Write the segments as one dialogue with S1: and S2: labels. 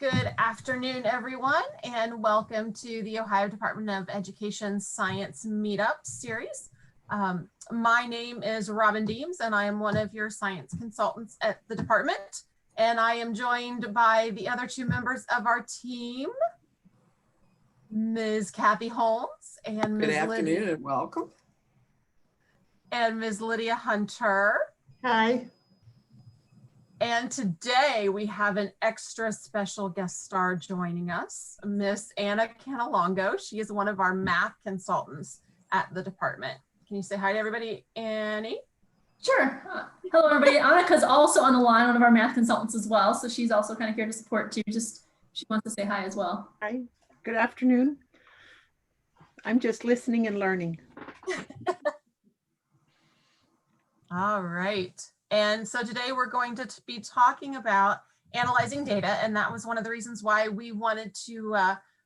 S1: Good afternoon, everyone, and welcome to the Ohio Department of Education Science Meetup Series. My name is Robin Deems, and I am one of your science consultants at the department. And I am joined by the other two members of our team, Ms. Kathy Holmes and Ms.
S2: Good afternoon and welcome.
S1: And Ms. Lydia Hunter.
S3: Hi.
S1: And today we have an extra special guest star joining us, Miss Anna Canalongo. She is one of our math consultants at the department. Can you say hi to everybody, Annie?
S4: Sure. Hello, everybody. Annika's also on the line, one of our math consultants as well. So she's also kind of here to support too. She wants to say hi as well.
S3: Hi. Good afternoon. I'm just listening and learning.
S1: All right. And so today we're going to be talking about analyzing data. And that was one of the reasons why we wanted to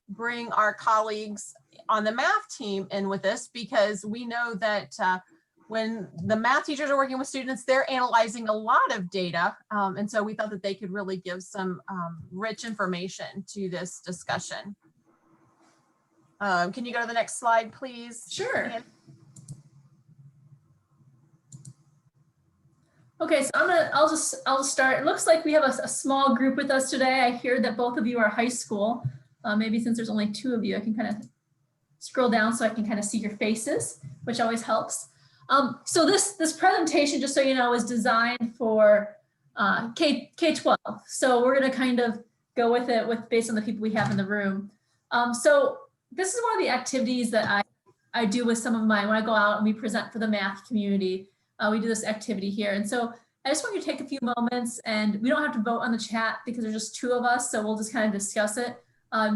S1: bring our colleagues on the math team in with this, because we know that when the math teachers are working with students, they're analyzing a lot of data. And so we thought that they could really give some rich information to this discussion. Can you go to the next slide, please?
S4: Sure. Okay, so I'll just start. It looks like we have a small group with us today. I hear that both of you are high school. Maybe since there's only two of you, I can kind of scroll down so I can kind of see your faces, which always helps. So this presentation, just so you know, is designed for K-12. So we're going to kind of go with it based on the people we have in the room. So this is one of the activities that I do with some of when I go out and we present for the math community. We do this activity here. And so I just want you to take a few moments, and we don't have to vote on the chat because there's just two of us. So we'll just kind of discuss it.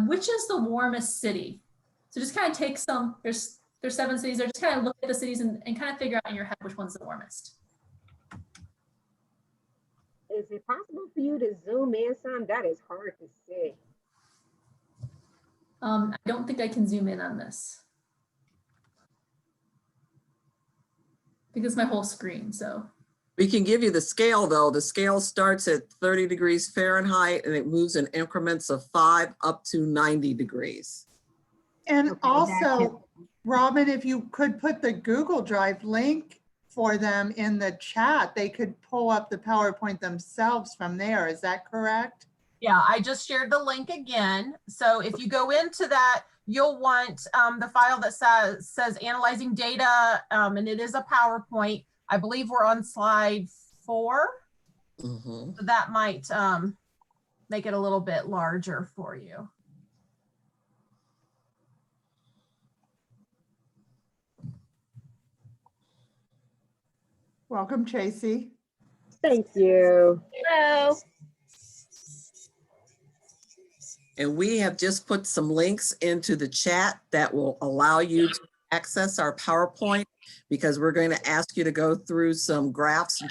S4: Which is the warmest city? So just kind of take there's 7 cities there. Just kind of look at the cities and kind of figure out in your head which one's the warmest.
S5: Is it possible for you to zoom in some? That is hard to see.
S4: I don't think I can zoom in on this, because my whole screen, so.
S2: We can give you the scale though. The scale starts at 30 degrees Fahrenheit and it moves in increments of 5 up to 90 degrees.
S3: And
S5: Okay,
S3: also, Robin, if you could put the Google Drive link for them in the chat, they could pull up the PowerPoint themselves from there. Is that correct?
S1: Yeah, I just shared the link again. So if you go into that, you'll want the file that says analyzing data, and it is a PowerPoint. I believe we're on slide 4.
S2: Mm-hmm.
S1: So that might make it a little bit larger for you.
S3: Welcome, Tracy.
S5: Thank you.
S6: Hello.
S2: And we have just put some links into the chat that will allow you to access our PowerPoint, because we're going to ask you to go through some graphs,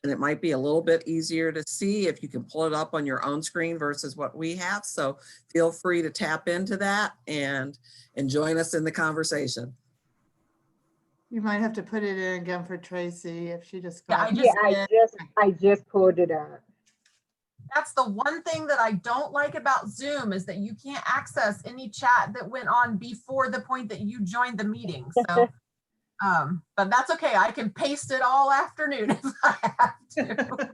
S2: and it might be a little bit easier to see if you can pull it up on your own screen versus what we have. So feel free to tap into that and join us in the conversation.
S3: You might have to put it in again for Tracy if she just
S1: Yeah,
S3: got
S5: I just pulled it up.
S1: That's the one thing that I don't like about Zoom, is that you can't access any chat that went on before the point that you joined the meeting. So, but that's okay. I can paste it all afternoon if I have to.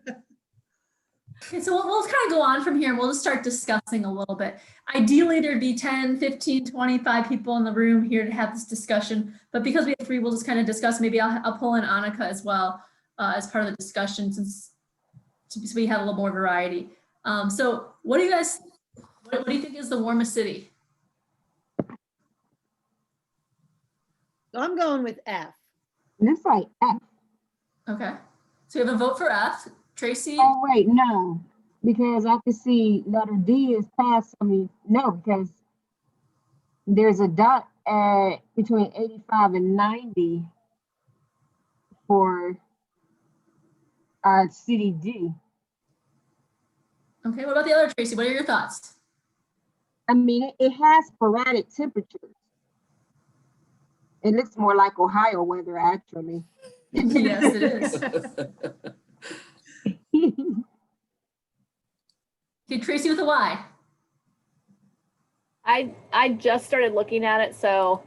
S4: Okay, so we'll kind of go on from here. We'll just start discussing a little bit. Ideally, there'd be 10, 15, 25 people in the room here to have this discussion. But because we have 3, we'll just kind of discuss. Maybe I'll pull in Annika as well as part of the discussion, since so we have a little more variety. So what do you think is the warmest city?
S6: I'm going with F.
S5: Looks like F.
S4: Okay, so we have a vote for F. Tracy?
S5: Oh, wait, no. Because I can see letter D is past, no, because there's a dot at between 85 and 90 for city D.
S4: Okay, what about the other, Tracy? What are your thoughts?
S5: I mean, it has sporadic temperatures. It looks more like Ohio weather, actually.
S4: Yes, it is. Okay, Tracy with a Y.
S7: I just started looking at it, so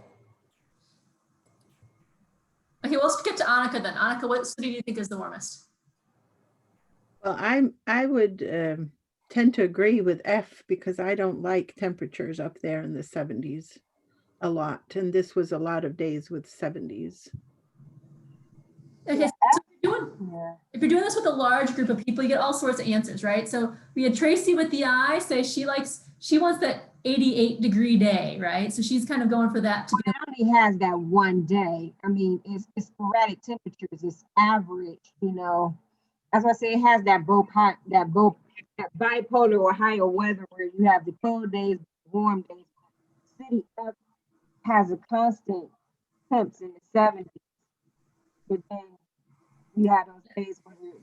S4: Okay, well, let's skip to Annika then. Annika, what city do you think is the warmest?
S8: Well, I would tend to agree with F because I don't like temperatures up there in the 70s a lot. And this was a lot of days with 70s.
S4: Okay,
S5: Yeah,
S4: so
S5: Yeah.
S4: if you're doing this with a large group of people, you get all sorts of answers, right? So we had Tracy with the I say she wants that 88-degree day, right? So she's kind of going for that to be.
S5: It only has that one day. I mean, it's sporadic temperatures. It's average, you know. That's why I say it has that bipolar Ohio weather where you have the cold days, warm days. City F has a constant temps in the 70s, but then you have those days where you're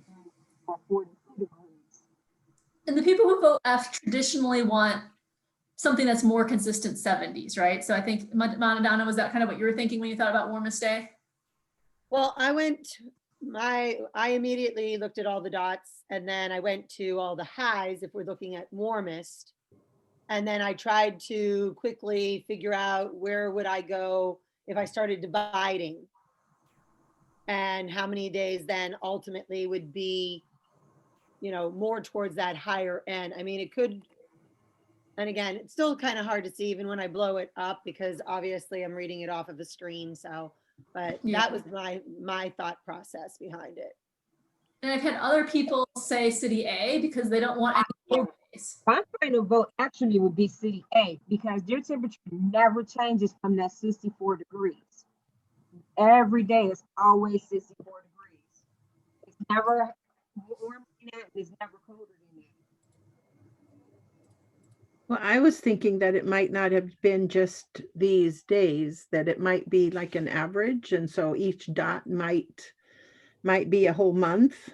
S5: at 42 degrees.
S4: And the people who vote F traditionally want something that's more consistent 70s, right? So I think, Madonna, was that kind of what you were thinking when you thought about warmest day?
S6: Well, I immediately looked at all the dots and then I went to all the highs if we're looking at warmest. And then I tried to quickly figure out where would I go if I started dividing and how many days then ultimately would be, more towards that higher end. I mean, it could, and again, it's still kind of hard to see even when I blow it up because obviously I'm reading it off of the screen. So, but
S4: Yeah.
S6: that was my thought process behind it.
S4: And I've had other people say city A because they don't want any cold days.
S5: My final vote actually would be City A because their temperature never changes from that 64 degrees. Every day it's always 64 degrees. It's never warmer than that. It's never colder than that.
S8: Well, I was thinking that it might not have been just these days, that it might be like an average. And so each dot might be a whole month,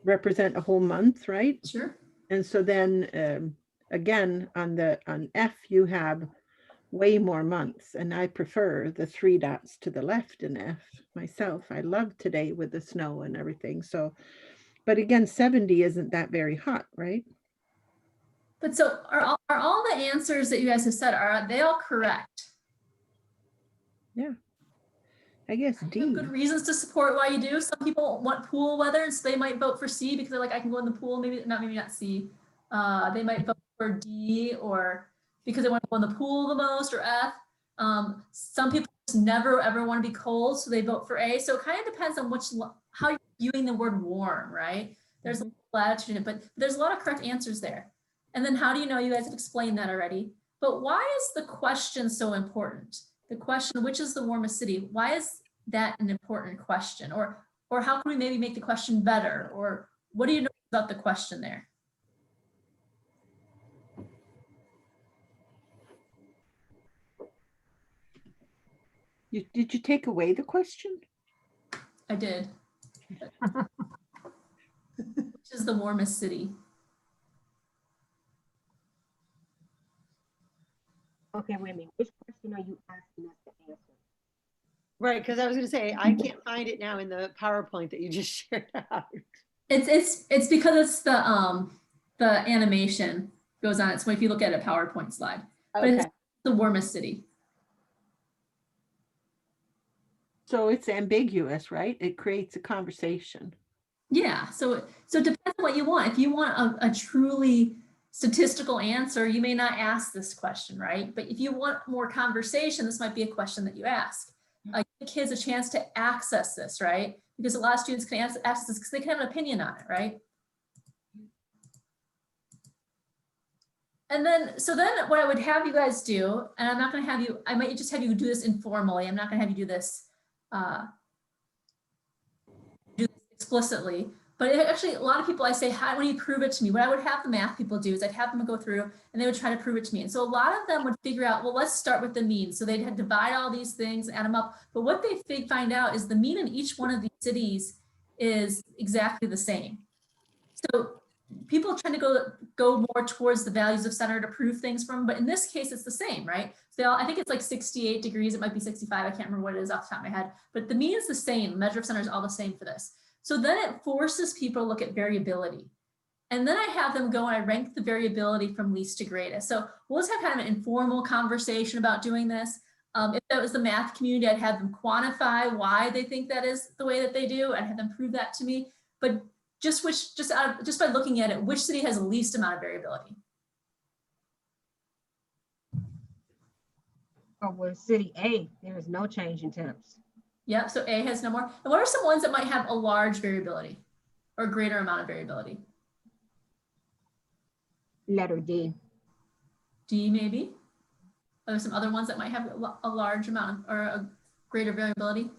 S8: represent a whole month, right?
S4: Sure.
S8: And so then again, on F, you have way more months. And I prefer the 3 dots to the left in F myself. I love today with the snow and everything. So, but again, 70 isn't that very hot, right?
S4: But so are all the answers that you guys have said, are they all correct?
S8: I guess
S4: You
S8: D.
S4: have good reasons to support why you do. Some people want pool weather, and so they might vote for C because they're like, I can go in the pool, maybe not C. They might vote for D or because they want to go in the pool the most, or F. Some people just never ever want to be cold, so they vote for A. So it kind of depends on how you're viewing the word warm, right? There's a latitude in it, but there's a lot of correct answers there. And then how do you know? You guys have explained that already. But why is the question so important? The question, which is the warmest city? Why is that an important question? Or how can we maybe make the question better? Or what do you know about the question there?
S8: Did you take away the question?
S4: I did. Which is the warmest city?
S5: Okay, wait a minute. Which question are you asking us to answer?
S6: Right, because I was going to say, I can't find it now in the PowerPoint that you just shared out.
S4: It's because it's the animation goes on it. So if you look at a PowerPoint slide, but
S6: Okay.
S4: it's the warmest city.
S8: So it's ambiguous, right? It creates a conversation.
S4: Yeah, so it depends on what you want. If you want a truly statistical answer, you may not ask this question, right? But if you want more conversation, this might be a question that you ask. Give kids a chance to access this, right? Because a lot of students can access this because they can have an opinion on it, right? And then, so then what I would have you guys do, and I'm not going to have you, I might just have you do this informally. I'm not going to have you do this explicitly, but actually a lot of people I say, how do you prove it to me? What I would have the math people do is I'd have them go through and they would try to prove it to me. And so a lot of them would figure out, well, let's start with the mean. So they'd have to divide all these things, add them up. But what they find out is the mean in each one of these cities is exactly the same. So people tend to go more towards the values of center to prove things from, but in this case, it's the same, right? So I think it's like 68 degrees. It might be 65. I can't remember what it is off the top of my head, but the mean is the same. Measure of center is all the same for this. So then it forces people to look at variability. And then I have them go and I rank the variability from least to greatest. So we'll just have kind of an informal conversation about doing this. If that was the math community, I'd have them quantify why they think that is the way that they do. I'd have them prove that to me. But just by looking at it, which city has the least amount of variability?
S5: But with city A, there is no change in temps.
S4: Yeah, so A has no more. And what are some ones that might have a large variability or greater amount of variability?
S5: Letter D.
S4: D maybe? Are there some other ones that might have a large amount or a greater variability?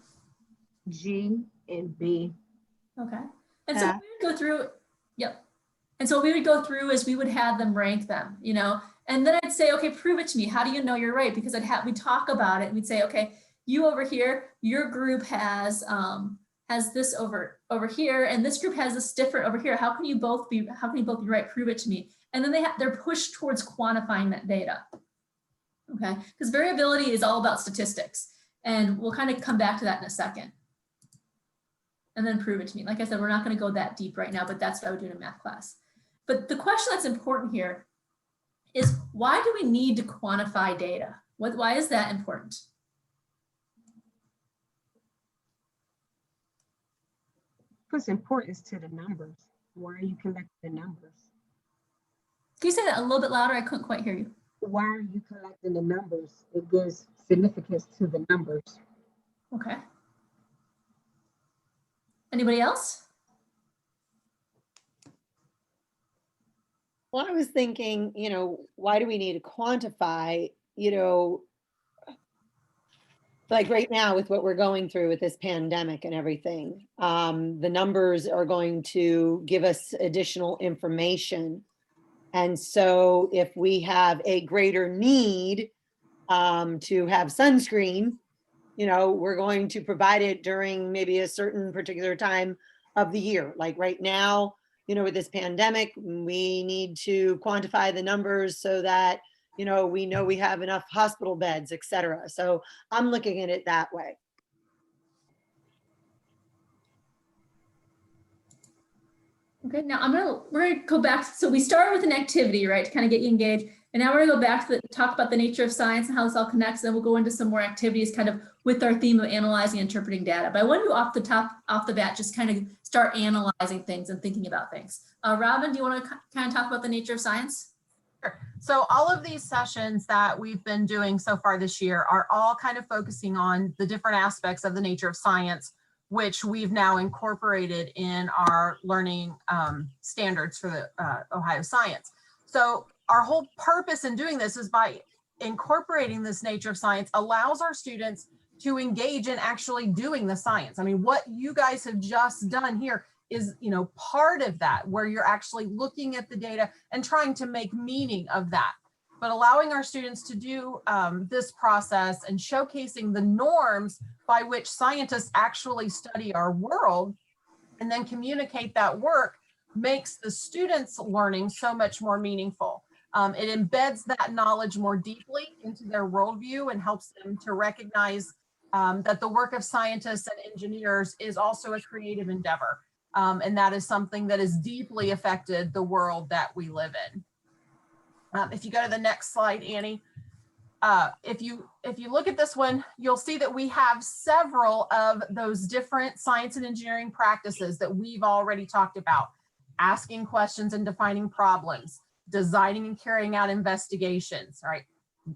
S5: G and B.
S4: Okay. And so we would go through, yep. And so what we would go through is we would have them rank them, you know, and then I'd say, okay, prove it to me. How do you know you're right? Because we'd talk about it and we'd say, okay, you over here, your group has this over here, and this group has this different over here. How can you both be right? Prove it to me. And then they're pushed towards quantifying that data. Okay, because variability is all about statistics. And we'll kind of come back to that in a second. And then prove it to me. Like I said, we're not going to go that deep right now, but that's what I would do in a math class. But the question that's important here is, why do we need to quantify data? Why is that important?
S5: Puts importance to the numbers. Why are you collecting the numbers?
S4: Can you say that a little bit louder? I couldn't quite hear you.
S5: Why are you collecting the numbers? It gives significance to the numbers.
S4: Okay. Anybody else?
S6: Well, I was thinking, you know, why do we need to quantify, you know, like right now with what we're going through with this pandemic and everything, the numbers are going to give us additional information. And so if we have a greater need to have sunscreen, you know, we're going to provide it during maybe a certain particular time of the year. Like right now, you know, with this pandemic, we need to quantify the numbers so that, you know we have enough hospital beds, et cetera. So I'm looking at it that way.
S4: Okay, now we're gonna go back. So we started with an activity, right, to kind of get you engaged. And now we're gonna go back to talk about the nature of science and how this all connects. Then we'll go into some more activities kind of with our theme of analyzing and interpreting data. But I want to off the bat, just kind of start analyzing things and thinking about things. Robin, do you want to kind of talk about the nature of science?
S1: Sure. So all of these sessions that we've been doing so far this year are all kind of focusing on the different aspects of the nature of science, which we've now incorporated in our learning standards for the Ohio Science. So our whole purpose in doing this is by incorporating this nature of science allows our students to engage in actually doing the science. I mean, what you guys have just done here is, you know, part of that, where you're actually looking at the data and trying to make meaning of that. But allowing our students to do this process and showcasing the norms by which scientists actually study our world and then communicate that work makes the students' learning so much more meaningful. It embeds that knowledge more deeply into their worldview and helps them to recognize that the work of scientists and engineers is also a creative endeavor. And that is something that has deeply affected the world that we live in. If you go to the next slide, Annie, if you look at this one, you'll see that we have several of those different science and engineering practices that we've already talked about: asking questions and defining problems, designing and carrying out investigations, right?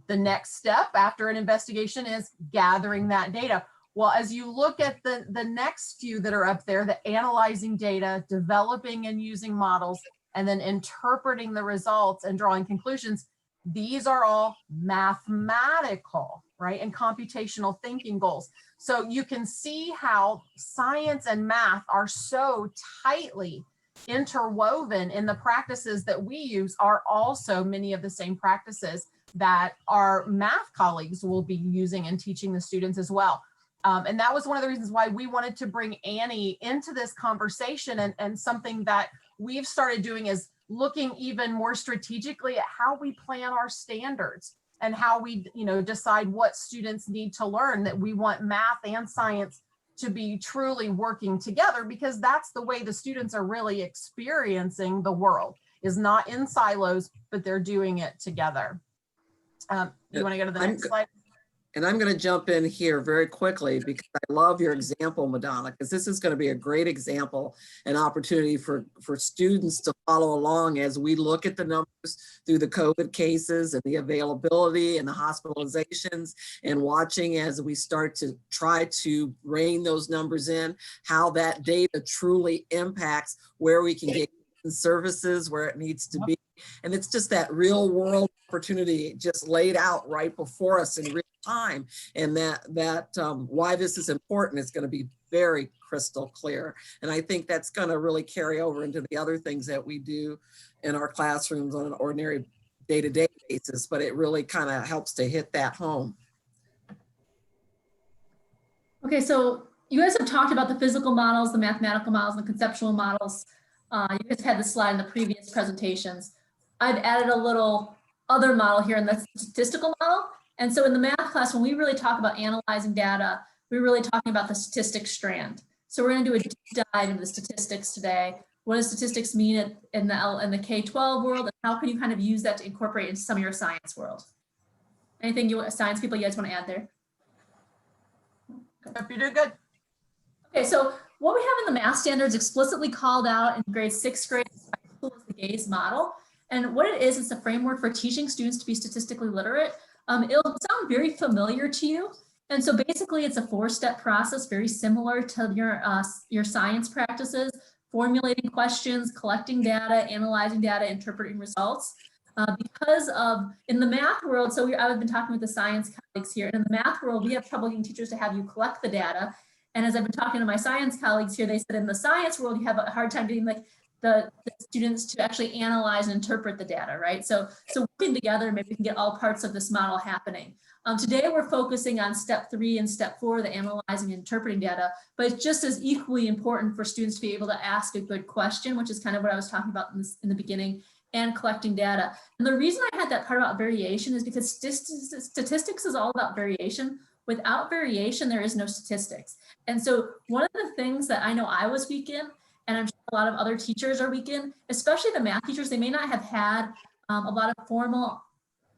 S1: The next step after an investigation is gathering that data. Well, as you look at the next few that are up there, the analyzing data, developing and using models, and then interpreting the results and drawing conclusions, these are all mathematical, right? And computational thinking goals. So you can see how science and math are so tightly interwoven in the practices that we use are also many of the same practices that our math colleagues will be using and teaching the students as well. And that was one of the reasons why we wanted to bring Annie into this conversation, and something that we've started doing is looking even more strategically at how we plan our standards and how we, you know, decide what students need to learn, that we want math and science to be truly working together, because that's the way the students are really experiencing the world, is not in silos, but they're doing it together. You want to go to the next slide?
S2: And I'm going to jump in here very quickly because I love your example, Madonna, because this is going to be a great example and opportunity for students to follow along as we look at the numbers through the COVID cases and the availability and the hospitalizations, and watching as we start to try to rein those numbers in, how that data truly impacts where we can get services, where it needs to be. And it's just that real world opportunity just laid out right before us in real time. And that why this is important is going to be very crystal clear. And I think that's going to really carry over into the other things that we do in our classrooms on an ordinary day-to-day basis, but it really kind of helps to hit that home.
S4: Okay, so you guys have talked about the physical models, the mathematical models, and the conceptual models. You guys had the slide in the previous presentations. I've added a little other model here in the statistical model. And so in the math class, when we really talk about analyzing data, we're really talking about the statistics strand. So we're going to do a deep dive into the statistics today. What does statistics mean in the K-12 world, and how can you kind of use that to incorporate into some of your science world? Anything science people you guys want to add there?
S1: Hope you're doing good.
S4: Okay, so what we have in the math standards explicitly called out in grade 6th grade is the GAZE model. And what it is, it's a framework for teaching students to be statistically literate. It'll sound very familiar to you. And so basically it's a 4-step process, very similar to your science practices: formulating questions, collecting data, analyzing data, interpreting results. Because of, in the math world, so I've been talking with the science colleagues here, and in the math world, we have trouble getting teachers to have you collect the data. And as I've been talking to my science colleagues here, they said in the science world, you have a hard time getting the students to actually analyze and interpret the data, right? So working together, maybe we can get all parts of this model happening. Today, we're focusing on step 3 and step 4, the analyzing and interpreting data, but it's just as equally important for students to be able to ask a good question, which is kind of what I was talking about in the beginning, and collecting data. And the reason I had that part about variation is because statistics is all about variation. Without variation, there is no statistics. And so one of the things that I know I was weak in, and I'm sure a lot of other teachers are weak in, especially the math teachers, they may not have had a lot of formal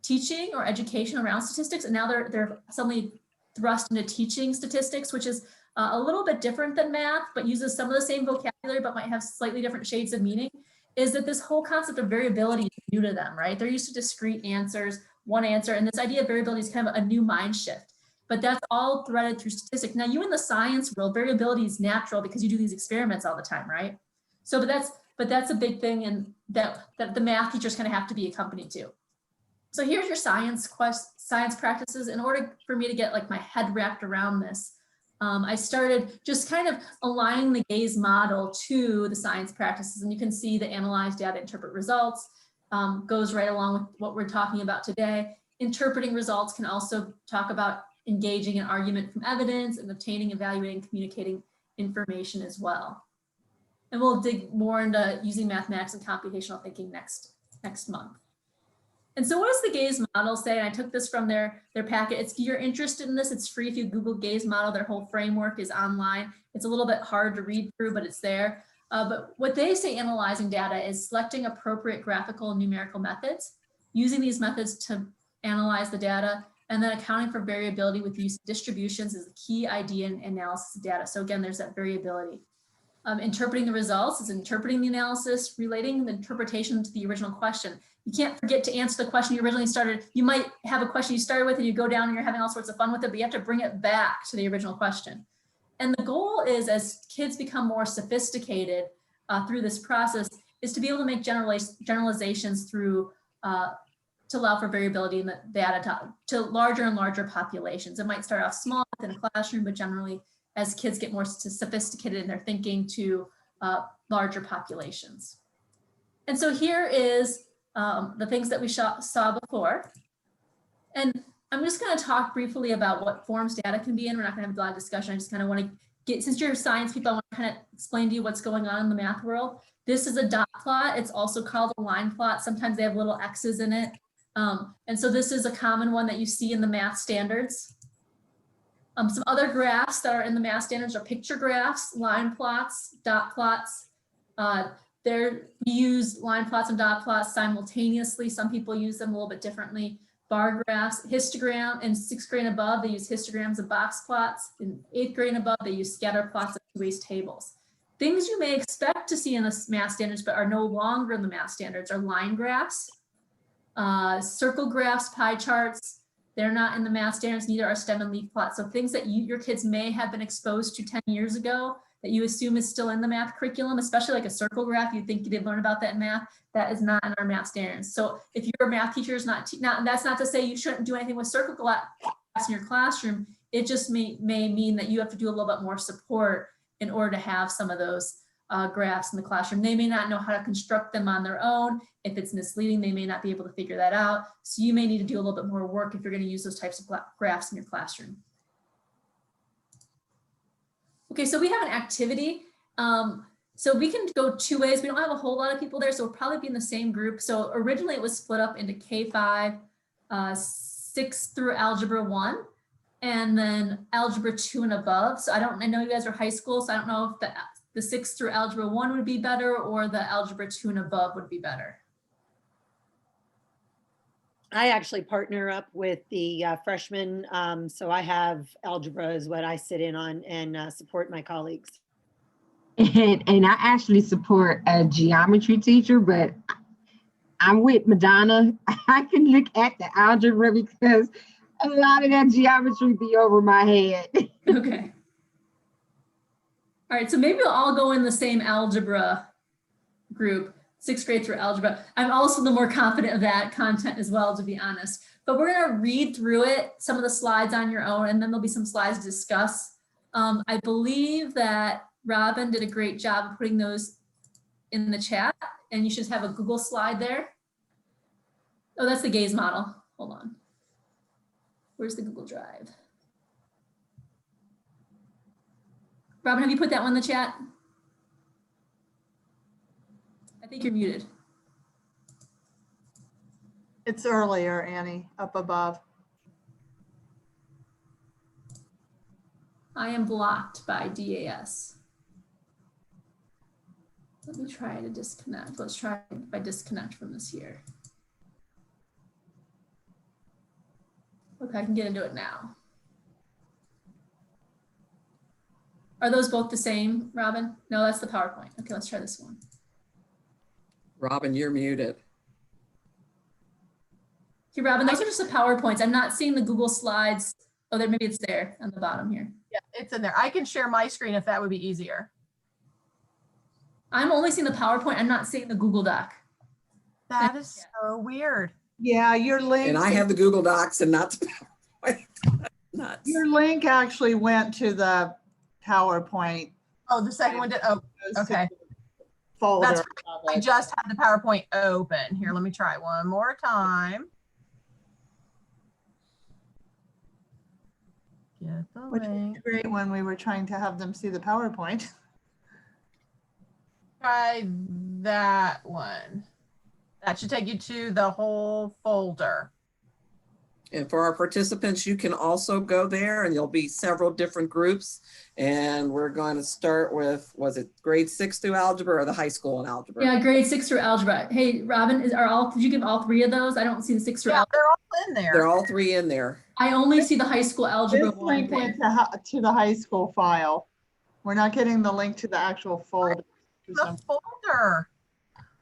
S4: teaching or education around statistics, and now they're suddenly thrust into teaching statistics, which is a little bit different than math, but uses some of the same vocabulary, but might have slightly different shades of meaning, is that this whole concept of variability is new to them, right? They're used to discrete answers, one answer, and this idea of variability is kind of a new mind shift. But that's all threaded through statistics. Now, you in the science world, variability is natural because you do these experiments all the time, right? So, but that's a big thing, and that the math teachers kind of have to be accompanied to. So here's your science practices. In order for me to get like my head wrapped around this, I started just kind of aligning the GAZE model to the science practices, and you can see the analyze data, interpret results goes right along with what we're talking about today. Interpreting results can also talk about engaging in argument from evidence and obtaining, evaluating, communicating information as well. And we'll dig more into using mathematics and computational thinking next month. And so what does the GAZE model say? And I took this from their packet. If you're interested in this, it's free. If you Google GAZE model, their whole framework is online. It's a little bit hard to read through, but it's there. But what they say analyzing data is selecting appropriate graphical and numerical methods, using these methods to analyze the data, and then accounting for variability with use of distributions is the key idea in analysis of data. So again, there's that variability. Interpreting the results is interpreting the analysis, relating the interpretation to the original question. You can't forget to answer the question you originally started. You might have a question you started with and you go down and you're having all sorts of fun with it, but you have to bring it back to the original question. And the goal is, as kids become more sophisticated through this process, is to be able to make generalizations through to allow for variability in the data to larger and larger populations. It might start off small within a classroom, but generally as kids get more sophisticated in their thinking, to larger populations. And so here is the things that we saw before. And I'm just going to talk briefly about what forms data can be in. We're not going to have a lot of discussion. I just kind of want to get, since you're science people, I want to kind of explain to you what's going on in the math world. This is a dot plot. It's also called a line plot. Sometimes they have little X's in it. And so this is a common one that you see in the math standards. Some other graphs that are in the math standards are picture graphs, line plots, dot plots. We use line plots and dot plots simultaneously. Some people use them a little bit differently. Bar graphs, histogram, in 6th grade and above, they use histograms and box plots. In 8th grade and above, they use scatter plots and two-way tables. Things you may expect to see in the math standards but are no longer in the math standards are line graphs, circle graphs, pie charts. They're not in the math standards, neither are stem and leaf plots. So things that your kids may have been exposed to 10 years ago that you assume is still in the math curriculum, especially like a circle graph, you think you did learn about that in math, that is not in our math standards. So if your math teacher is not, that's not to say you shouldn't do anything with circle graphs in your classroom. It just may mean that you have to do a little bit more support in order to have some of those graphs in the classroom. They may not know how to construct them on their own. If it's misleading, they may not be able to figure that out. So you may need to do a little bit more work if you're going to use those types of graphs in your classroom. Okay, so we have an activity. So we can go 2 ways. We don't have a whole lot of people there, so we'll probably be in the same group. So originally it was split up into K5, 6 through Algebra 1, and then Algebra 2 and above. So I know you guys are high school, so I don't know if the 6 through Algebra 1 would be better or the Algebra 2 and above would be better.
S6: I actually partner up with the freshmen. So I have algebra is what I sit in on and support my colleagues.
S5: And I actually support a geometry teacher, but I'm with Madonna. I can look at the algebra because a lot of that geometry be over my head.
S4: Okay. All right, so maybe we'll all go in the same algebra group, 6th grade through algebra. I'm also the more confident of that content as well, to be honest. But we're gonna read through it, some of the slides on your own, and then there'll be some slides to discuss. I believe that Robin did a great job of putting those in the chat, and you should have a Google slide there. Oh, that's the gaze model. Hold on. Where's the Google Drive? Robin, have you put that one in the chat? I think you're muted.
S3: It's earlier, Annie, up above.
S4: I am blocked by DAS. Let me try to disconnect. Let's try if I disconnect from this here. Okay, I can get into it now. Are those both the same, Robin? No, that's the PowerPoint. Okay, let's try this one.
S2: Robin, you're muted.
S4: Okay, Robin, those are just the PowerPoints. I'm not seeing the Google Slides. Oh, there, maybe it's there on the bottom here.
S1: Yeah, it's in there. I can share my screen if that would be easier.
S4: I'm only seeing the PowerPoint. I'm not seeing the Google Doc.
S1: That is so weird.
S3: Yeah, your link.
S2: And I have the Google Docs and not the PowerPoint. Nuts.
S3: Your link actually went to the PowerPoint.
S1: Oh, the second one did. Oh, okay.
S3: Folder.
S1: That's
S3: of
S1: I
S3: it.
S1: just had the PowerPoint open. Here, let me try one more time. Get the
S3: Which
S1: link.
S3: was great when we were trying to have them see the PowerPoint.
S1: Try that one. That should take you to the whole folder.
S2: And for our participants, you can also go there and there'll be several different groups. And we're going to start with, was it grade 6 through algebra or the high school in algebra?
S4: Yeah, grade 6 through algebra. Hey, Robin, did you give all 3 of those? I don't see the 6 through
S1: Yeah,
S4: algebra.
S1: they're all in there.
S2: They're all 3 in there.
S4: I only see the high school algebra
S3: This
S4: one
S3: link
S4: thing.
S3: went to the high school file. We're not getting the link to the actual folder.
S1: The folder.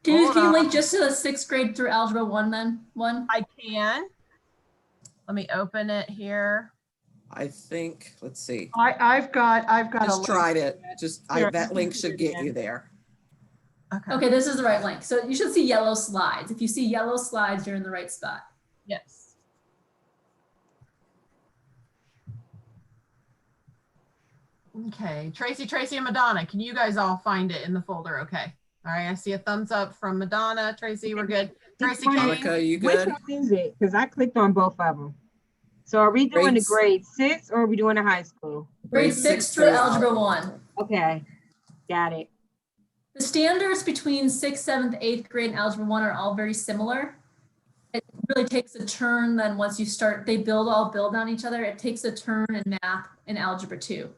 S4: Can you
S1: Hold on.
S4: link just to the 6th grade through algebra 1 then?
S1: I can. Let me open it here.
S2: I think, let's see.
S3: I've got a
S2: Just
S3: link.
S2: tried it.
S3: Here.
S2: That link should get you there.
S1: Okay.
S4: Okay, this is the right link. So you should see yellow slides. If you see yellow slides, you're in the right spot.
S1: Yes. Okay, Tracy, and Madonna, can you guys all find it in the folder? Okay. All right, I see a thumbs up from Madonna. Tracy, we're good. Tracy,
S5: Which one-
S1: Kane?
S2: Monica, you
S5: Which
S2: good?
S5: one is it? Because I clicked on both of them. So are we doing the
S2: Grades.
S5: grade 6 or are we doing the high school?
S4: Grade 6 through algebra 1.
S5: Okay, got it.
S4: The standards between 6th, 7th, 8th grade and algebra 1 are all very similar. it really takes a turn then once you start, they all build on each other. It takes a turn in math and algebra 2.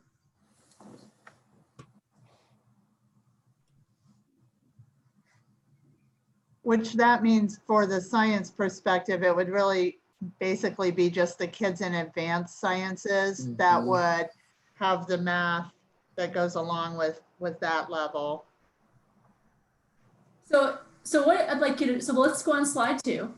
S3: Which that means for the science perspective, it would really basically be just the kids in advanced sciences that
S2: Mhm.
S3: would have the math that goes along with that level.
S4: So what I'd like you to, so let's go on slide 2.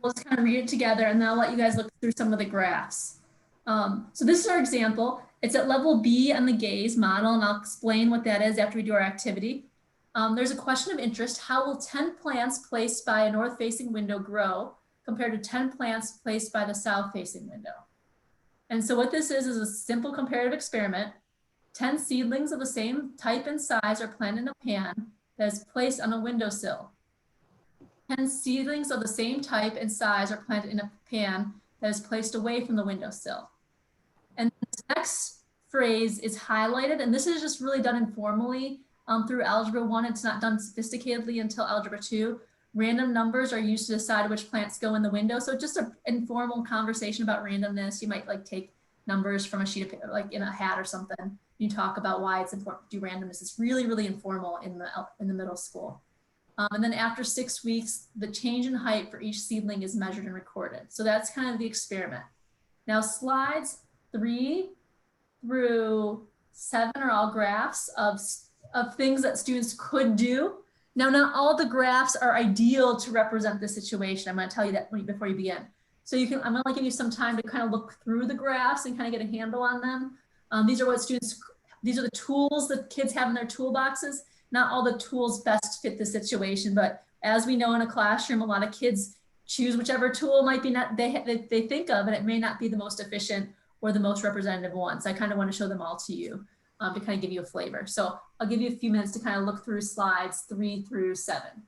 S4: We'll just kind of read it together and then I'll let you guys look through some of the graphs. So this is our example. It's at level B on the gaze model, and I'll explain what that is after we do our activity. There's a question of interest. How will 10 plants placed by a north-facing window grow compared to 10 plants placed by the south-facing window? And so what this is a simple comparative experiment. 10 seedlings of the same type and size are planted in a pan that is placed on a windowsill. 10 seedlings of the same type and size are planted in a pan that is placed away from the windowsill. And this next phrase is highlighted, and this is just really done informally through Algebra 1. It's not done sophisticatedly until Algebra 2. Random numbers are used to decide which plants go in the window. So just an informal conversation about randomness. You might like take numbers from a sheet of paper, like in a hat or something. You talk about why it's important to do randomness. It's really, really informal in the middle school. And then after 6 weeks, the change in height for each seedling is measured and recorded. So that's kind of the experiment. Now slides 3 through 7 are all graphs of things that students could do. Now, not all the graphs are ideal to represent the situation. I'm going to tell you that before you begin. So I'm going to give you some time to kind of look through the graphs and kind of get a handle on them. These are the tools that kids have in their toolboxes. Not all the tools best fit the situation, but as we know in a classroom, a lot of kids choose whichever tool might be they think of, and it may not be the most efficient or the most representative one. So I kind of want to show them all to you to kind of give you a flavor. So I'll give you a few minutes to kind of look through slides 3 through 7.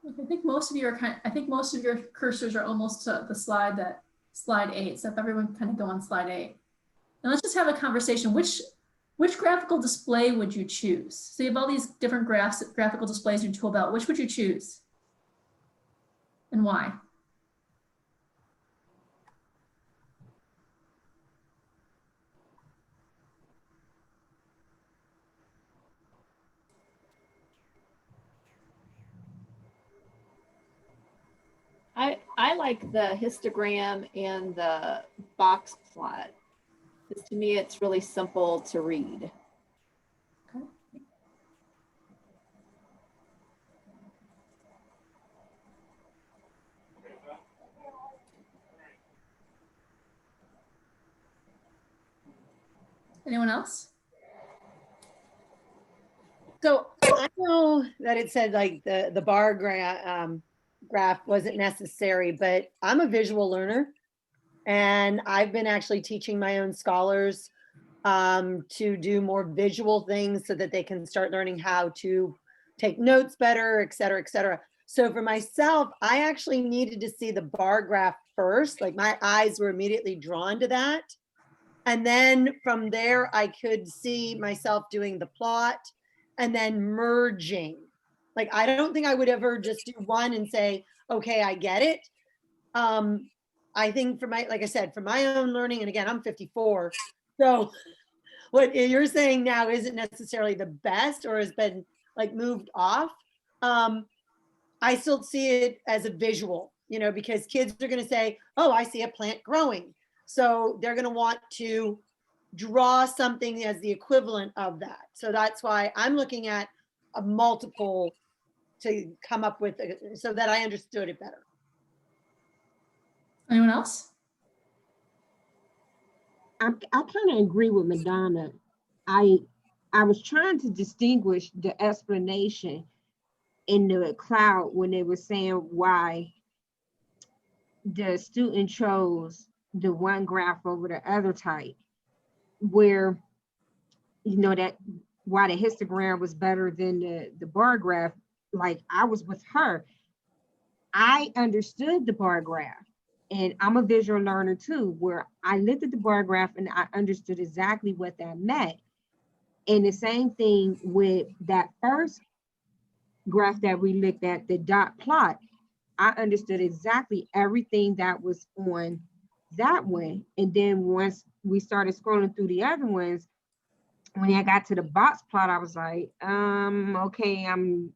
S4: I think most of you are I think most of your cursors are almost to the slide slide 8. So if everyone kind of go on slide 8. And let's just have a conversation. Which graphical display would you choose? So you have all these different graphical displays in your tool belt. Which would you choose? And why?
S7: I like the histogram and the box plot. Because to me, it's really simple to read.
S4: Okay. Anyone else?
S6: So I know that it said like the bar graph wasn't necessary, but I'm a visual learner. And I've been actually teaching my own scholars to do more visual things so that they can start learning how to take notes better, et cetera, et cetera. So for myself, I actually needed to see the bar graph first. Like my eyes were immediately drawn to that. And then from there, I could see myself doing the plot and then merging. Like, I don't think I would ever just do one and say, okay, I get it. I think for my, like I said, for my own learning, and again, I'm 54. So what you're saying now isn't necessarily the best or has been like moved off. I still see it as a visual, you know, because kids are going to say, oh, I see a plant growing. So they're going to want to draw something as the equivalent of that. So that's why I'm looking at a multiple to come up with so that I understood it better.
S4: Anyone else?
S5: I kind of agree with Madonna. I was trying to distinguish the explanation in the cloud when they were saying why the student chose the one graph over the other type, where you know that why the histogram was better than the bar graph. Like I was with her, I understood the bar graph, and I'm a visual learner too, where I looked at the bar graph and I understood exactly what that meant. And the same thing with that first graph that we looked at, the dot plot. I understood exactly everything that was on that one. And then once we started scrolling through the other ones, when I got to the box plot, I was like, okay, I'm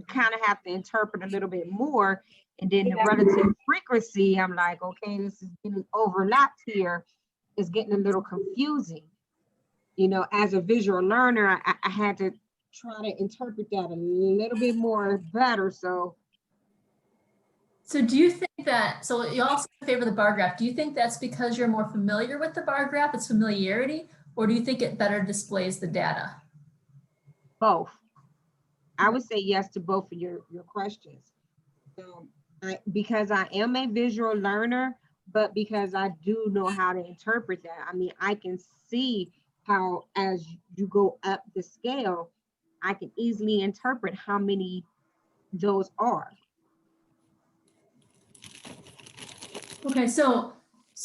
S5: kind of have to interpret a little bit more. And then the relative frequency, I'm like, okay, this is getting overlapped here. It's getting a little confusing. You know, as a visual learner, I had to try to interpret that a little bit more better. So
S4: do you think that, so you also favor the bar graph. Do you think that's because you're more familiar with the bar graph, it's familiarity, or do you think it better displays the data?
S5: both. I would say yes to both of your questions. Because I am a visual learner, but because I do know how to interpret that. I mean, I can see how as you go up the scale, I can easily interpret how many those are.
S4: Okay, so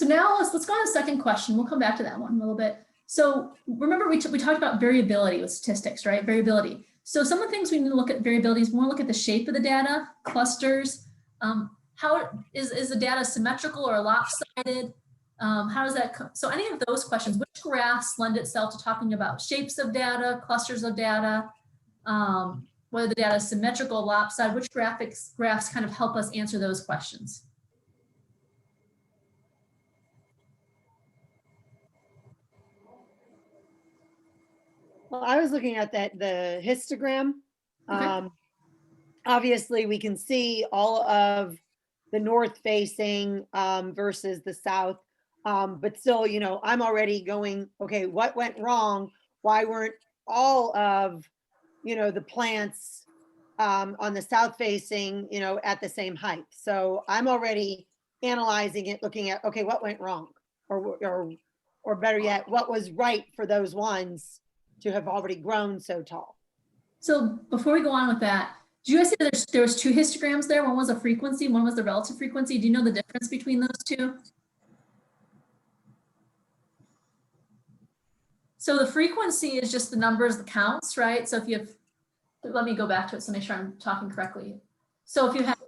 S4: now let's go on to the second question. We'll come back to that one a little bit. So remember we talked about variability with statistics, right? Variability. So some of the things we need to look at variability is we want to look at the shape of the data, clusters. How is the data symmetrical or lopsided? How does that so any of those questions, which graphs lend itself to talking about shapes of data, clusters of data, whether the data is symmetrical, lopsided, which graphs kind of help us answer those questions?
S6: Well, I was looking at the histogram.
S4: Okay.
S6: Obviously, we can see all of the north facing versus the south. But still, you know, I'm already going, okay, what went wrong? Why weren't all of, you know, the plants on the south facing, you know, at the same height? So I'm already analyzing it, looking at, okay, what went wrong? Or better yet, what was right for those ones to have already grown so tall?
S4: So before we go on with that, Do you guys see that there was two histograms there? One was a frequency, one was the relative frequency. Do you know the difference between those two? So the frequency is just the numbers, the counts, right? So if you have, let me go back to it to make sure I'm talking correctly. So if you have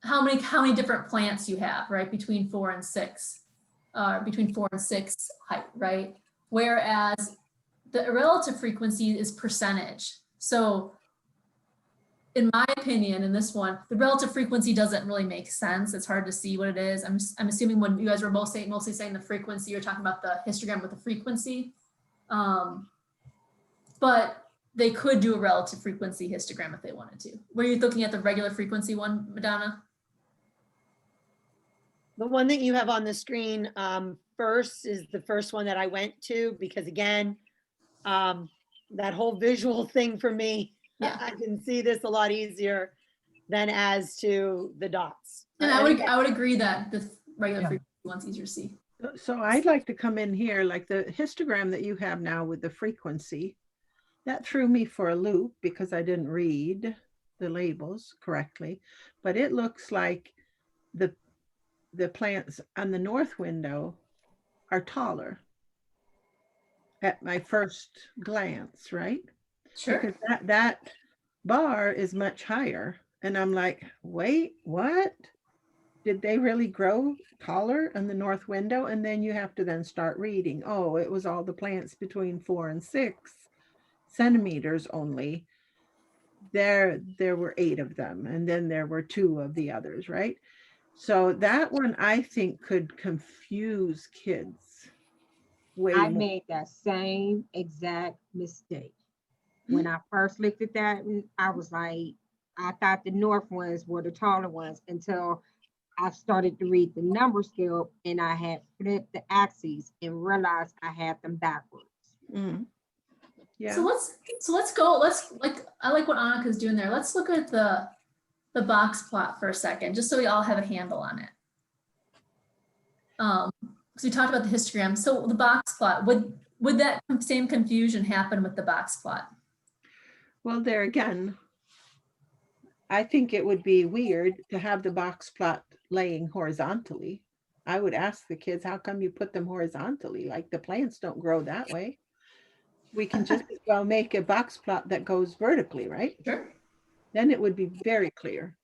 S4: how many different plants you have, right? Between 4 and 6, between 4 and 6 height, right? Whereas the relative frequency is percentage. So in my opinion, in this one, the relative frequency doesn't really make sense. It's hard to see what it is. I'm assuming when you guys were mostly saying the frequency, you're talking about the histogram with the frequency. But they could do a relative frequency histogram if they wanted to. Were you looking at the regular frequency one, Madonna?
S6: The one that you have on the screen first is the first one that I went to, because again, that whole visual thing for me,
S4: Yeah.
S6: I can see this a lot easier than as to the dots.
S4: And I would agree that the regular
S8: Yeah.
S4: frequency one's easier to see.
S8: So I'd like to come in here, like the histogram that you have now with the frequency, that threw me for a loop because I didn't read the labels correctly, but it looks like the plants on the north window are taller at my first glance, right?
S4: Sure.
S8: Because that bar is much higher. And I'm like, wait, what? Did they really grow taller in the north window? And then you have to then start reading. Oh, it was all the plants between 4 and 6 centimeters only. There were 8 of them. And then there were 2 of the others, right? So that one I think could confuse kids way
S5: I
S8: more.
S5: made that same exact mistake. When I first looked at that, I was like, I thought the north ones were the taller ones until I started to read the number scale and I had flipped the axes and realized I had them backwards.
S8: Mm. Yeah.
S4: So let's go. I like what Annika's doing there. Let's look at the box plot for a second, just so we all have a handle on it. Because we talked about the histogram. So the box plot, would that same confusion happen with the box plot?
S8: Well, there again, I think it would be weird to have the box plot laying horizontally. I would ask the kids, how come you put them horizontally? Like the plants don't grow that way. We can just as well make a box plot that goes vertically, right?
S4: Sure.
S8: Then it would be very clear.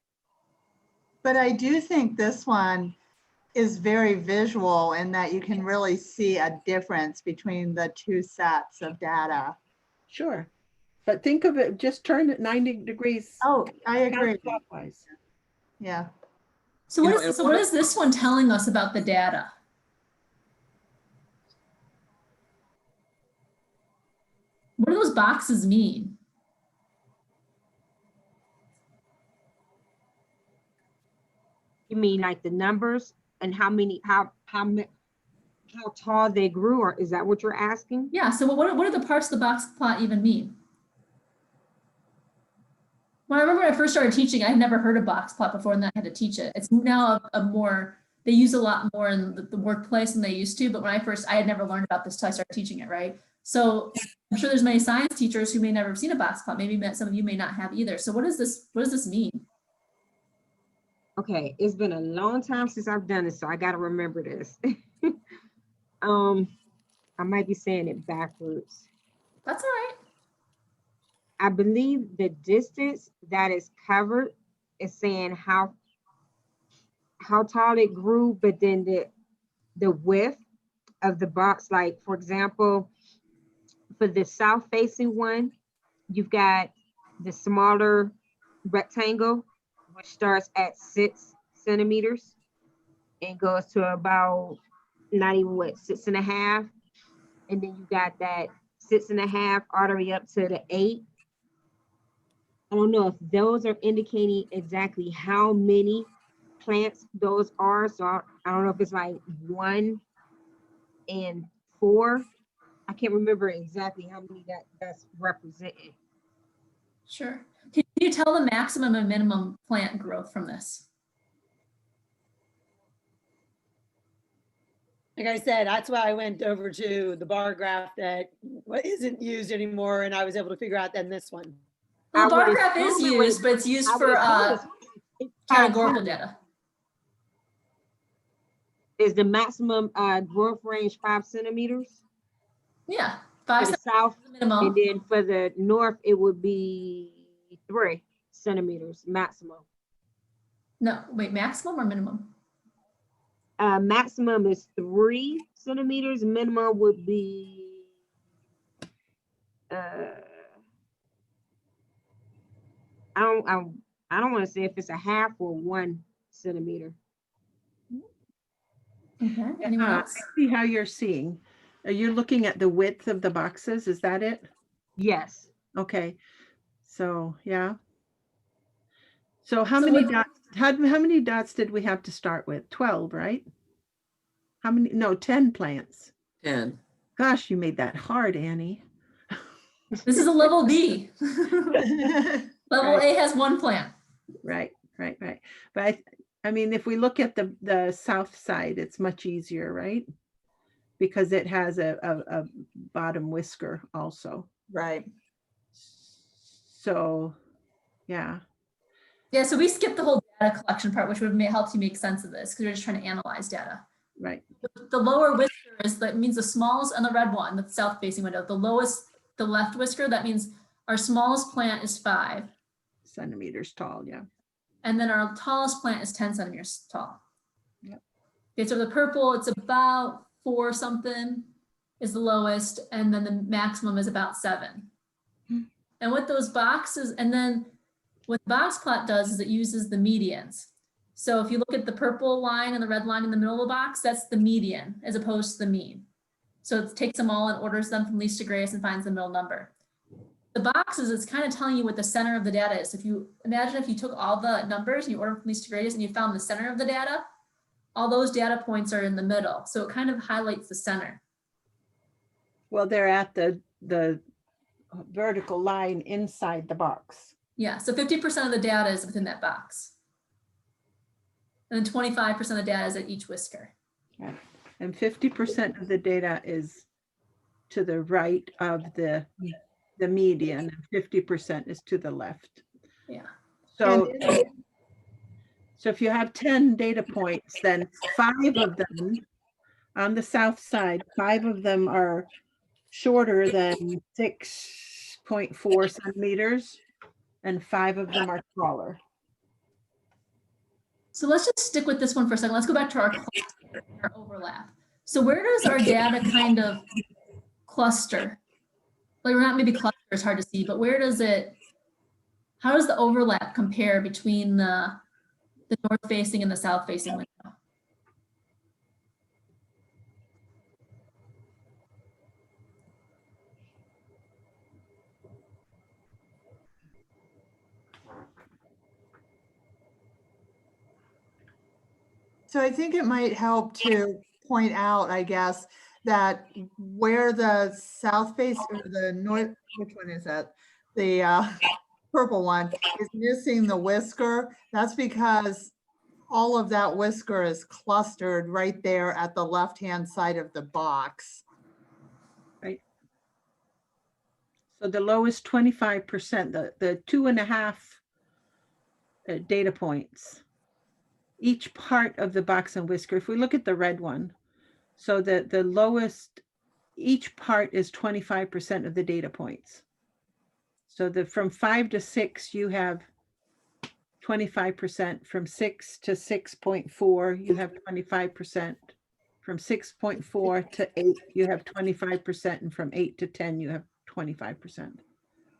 S3: But I do think this one is very visual in that you can really see a difference between the two sets of data.
S8: Sure. But think of it, just turn it 90 degrees.
S3: Oh, I agree.
S8: Counterclockwise.
S3: Yeah.
S4: So what is this one telling us about the data? What do those boxes mean?
S5: You mean like the numbers and how tall they grew, or is that what you're asking?
S4: Yeah, so what do the parts of the box plot even mean? When I remember when I first started teaching, I had never heard of box plot before and then I had to teach it. It's now they use a lot more in the workplace than they used to, but when I had never learned about this till I started teaching it, right? So I'm sure there's many science teachers who may never have seen a box plot. Maybe some of you may not have either. So what does this mean?
S5: Okay, it's been a long time since I've done this, so I gotta remember this. I might be saying it backwards.
S4: That's all right.
S5: I believe the distance that is covered is saying how tall it grew, but then the width of the box, like for example, for the south facing one, you've got the smaller rectangle, which starts at 6 centimeters and goes to about not even 6.5. And then you got that 6.5 all the way up to the 8. I don't know if those are indicating exactly how many plants those are. So I don't know if it's like 1 and 4. I can't remember exactly how many that's represented.
S4: Sure. Can you tell the maximum and minimum plant growth from this?
S6: Like I said, that's why I went over to the bar graph that isn't used anymore, and I was able to figure out then this one.
S4: Well,
S5: I
S4: the
S5: would
S4: bar graph is
S5: assume it was-
S4: used, but it's used
S5: I would
S4: for
S5: assume it's
S4: categorical
S5: 5
S4: data.
S5: Is the maximum growth range 5 centimeters
S4: Yeah,
S5: for
S4: 5
S5: the south?
S4: centimeters minimum.
S5: And then for the north, it would be 3 centimeters maximum.
S4: No, wait, maximum or minimum?
S5: Maximum is 3 centimeters. Minimum would be I don't want to say if it's a half or 1 centimeter.
S4: Okay, anyone
S8: I
S4: else?
S8: see how you're seeing. Are you looking at the width of the boxes? Is that it?
S5: Yes.
S8: Okay. So, yeah. So how
S4: So
S8: many
S4: with-
S8: dots, how many dots did we have to start with? 12, right? How many? No, 10 plants.
S2: 10.
S8: Gosh, you made that hard, Annie.
S4: This is a level B. Level A has 1 plant.
S8: Right. But I mean, if we look at the south side, it's much easier, right? Because it has a bottom whisker also.
S1: Right.
S8: So, yeah.
S4: Yeah, so we skipped the whole data collection part, which would help you make sense of this because we're just trying to analyze data.
S8: Right.
S4: The lower whisker is that means the smallest, and the red one, the south facing window. The lowest, the left whisker, that means our smallest plant is 5.
S8: Centimeters tall, yeah.
S4: And then our tallest plant is 10 centimeters tall.
S8: Yep.
S4: Okay, so the purple, it's about 4 something is the lowest, and then the maximum is about 7. And what those boxes, and then what the box plot does is it uses the medians. So if you look at the purple line and the red line in the middle of the box, that's the median as opposed to the mean. So it takes them all and orders them from least to greatest and finds the middle number. The boxes, it's kind of telling you what the center of the data is. If you imagine if you took all the numbers and you ordered from least to greatest and you found the center of the data, all those data points are in the middle. So it kind of highlights the center.
S8: Well, they're at the vertical line inside the box.
S4: Yeah, so 50% of the data is within that box. And then 25% of the data is at each whisker.
S8: Right. And 50% of the data is to the right of the median, and 50% is to the left.
S4: Yeah.
S8: So, so if you have 10 data points, then 5 of them on the south side, 5 of them are shorter than 6.4 centimeters, and 5 of them are taller.
S4: So let's just stick with this one for a second. Let's go back to our overlap. So where does our data kind of cluster? Like, not maybe cluster is hard to see, but where does it, how does the overlap compare between the north facing and the south facing window?
S3: So I think it might help to point out, I guess, that where the south face or the north, which one is that? The purple one is missing the whisker. That's because all of that whisker is clustered right there at the left-hand side of the box.
S8: Right. So the lowest 25%, the 2.5 data points, each part of the box and whisker. If we look at the red one, so the lowest, each part is 25% of the data points. So from 5 to 6, you have 25%. From 6 to 6.4, you have 25%. From 6.4 to 8, you have 25%. And from 8 to 10, you have 25%.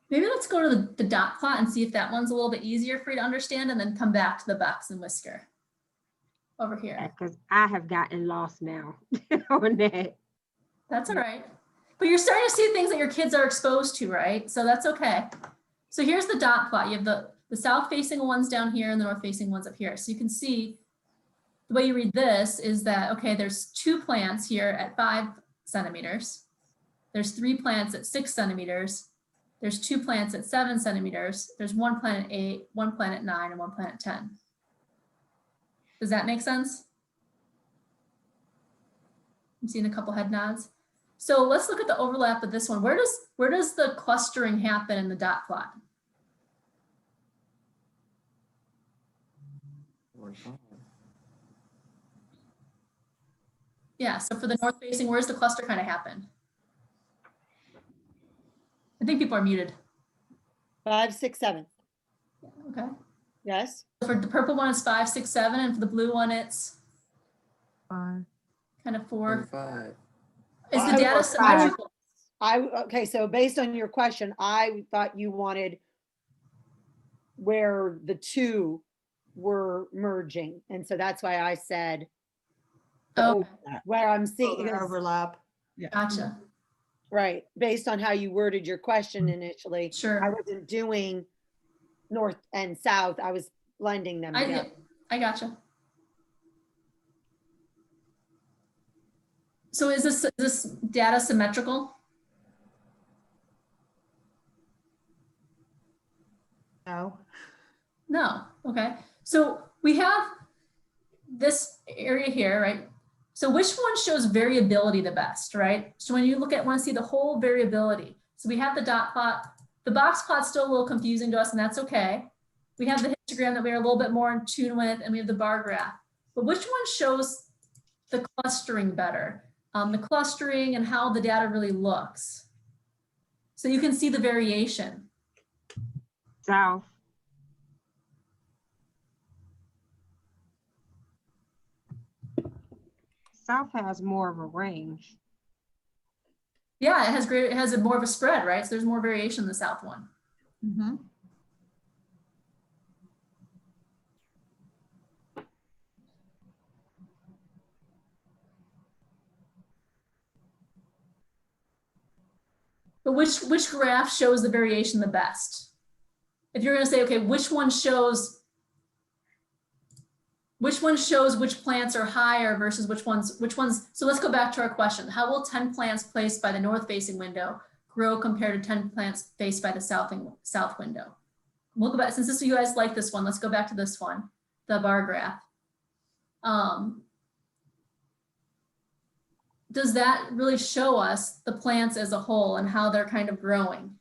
S4: Maybe let's go to the dot plot and see if that one's a little bit easier for you to understand, and then come back to the box and whisker over here.
S5: Because I have gotten lost now on that.
S4: That's all right. But you're starting to see things that your kids are exposed to, right? So that's okay. So here's the dot plot. You have the south facing ones down here and the north facing ones up here. So you can see the way you read this is that, okay, there's 2 plants here at 5 centimeters. There's 3 plants at 6 centimeters. There's 2 plants at 7 centimeters. There's 1 plant at 8, 1 plant at 9, and 1 plant at 10. Does that make sense? I'm seeing a couple head nods. So let's look at the overlap of this one. Where does the clustering happen in the dot plot? Yeah, so for the north facing, where's the cluster kind of happen? I think people are muted.
S6: 5, 6, 7.
S4: Okay.
S6: Yes.
S4: For the purple one, it's 5, 6, 7, and for the blue one, it's
S3: 5.
S4: kind of 4.
S2: 5.
S4: Is the
S6: I
S4: data
S6: would-
S4: symmetrical?
S6: Okay, so based on your question, I thought you wanted where the two were merging. And so that's why I said
S4: Oh,
S6: where I'm seeing, because-
S3: Overlap.
S4: gotcha.
S6: right, based on how you worded your question initially. I
S4: Sure.
S6: wasn't doing north and south, I was blending them together.
S4: I gotcha. So is this data symmetrical?
S3: No.
S4: No. Okay. So we have this area here, right? So which one shows variability the best, right? So when you want to see the whole variability. So we have the dot plot. The box plot's still a little confusing to us, and that's okay. We have the histogram that we're a little bit more in tune with, and we have the bar graph. But which one shows the clustering better? The clustering and how the data really looks. So you can see the variation.
S5: South. South has more of a range.
S4: Yeah, it has a more of a spread, right? So there's more variation in the south one.
S3: Mm-hmm.
S4: But which graph shows the variation the best? If you're going to say, okay, which one shows which plants are higher versus which ones, so let's go back to our question. How will 10 plants placed by the north facing window grow compared to 10 plants faced by the south window? We'll go back, since you guys like this one, let's go back to this one, the bar graph. Does that really show us the plants as a whole and how they're kind of growing?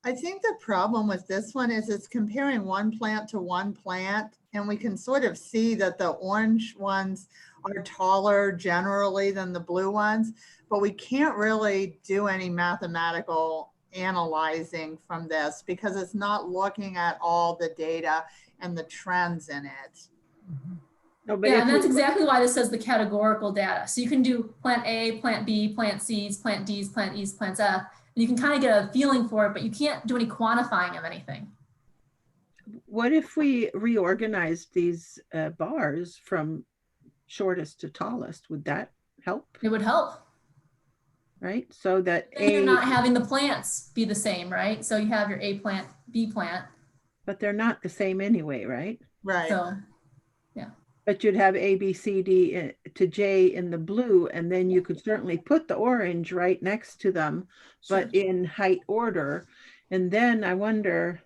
S3: I think the problem with this one is it's comparing one plant to one plant, and we can sort of see that the orange ones are taller generally than the blue ones, but we can't really do any mathematical analyzing from this because it's not looking at all the data and the trends in it.
S8: No, but
S4: Yeah,
S8: if
S4: and that's
S8: you-
S4: exactly why this says the categorical data. So you can do plant A, plant B, plant C's, plant D's, plant E's, plant F, and you can kind of get a feeling for it, but you can't do any quantifying of anything.
S8: what if we reorganized these bars from shortest to tallest? Would that help?
S4: It would help.
S8: Right? So that
S4: Then you're not having the plants be the same, right? So you have your A plant, B plant.
S8: but they're not the same anyway, right?
S3: Right.
S4: So
S8: But you'd have A, B, C, D to J in the blue, and then you could certainly put the orange right next to them, but
S4: sure.
S8: in height order. And then I wonder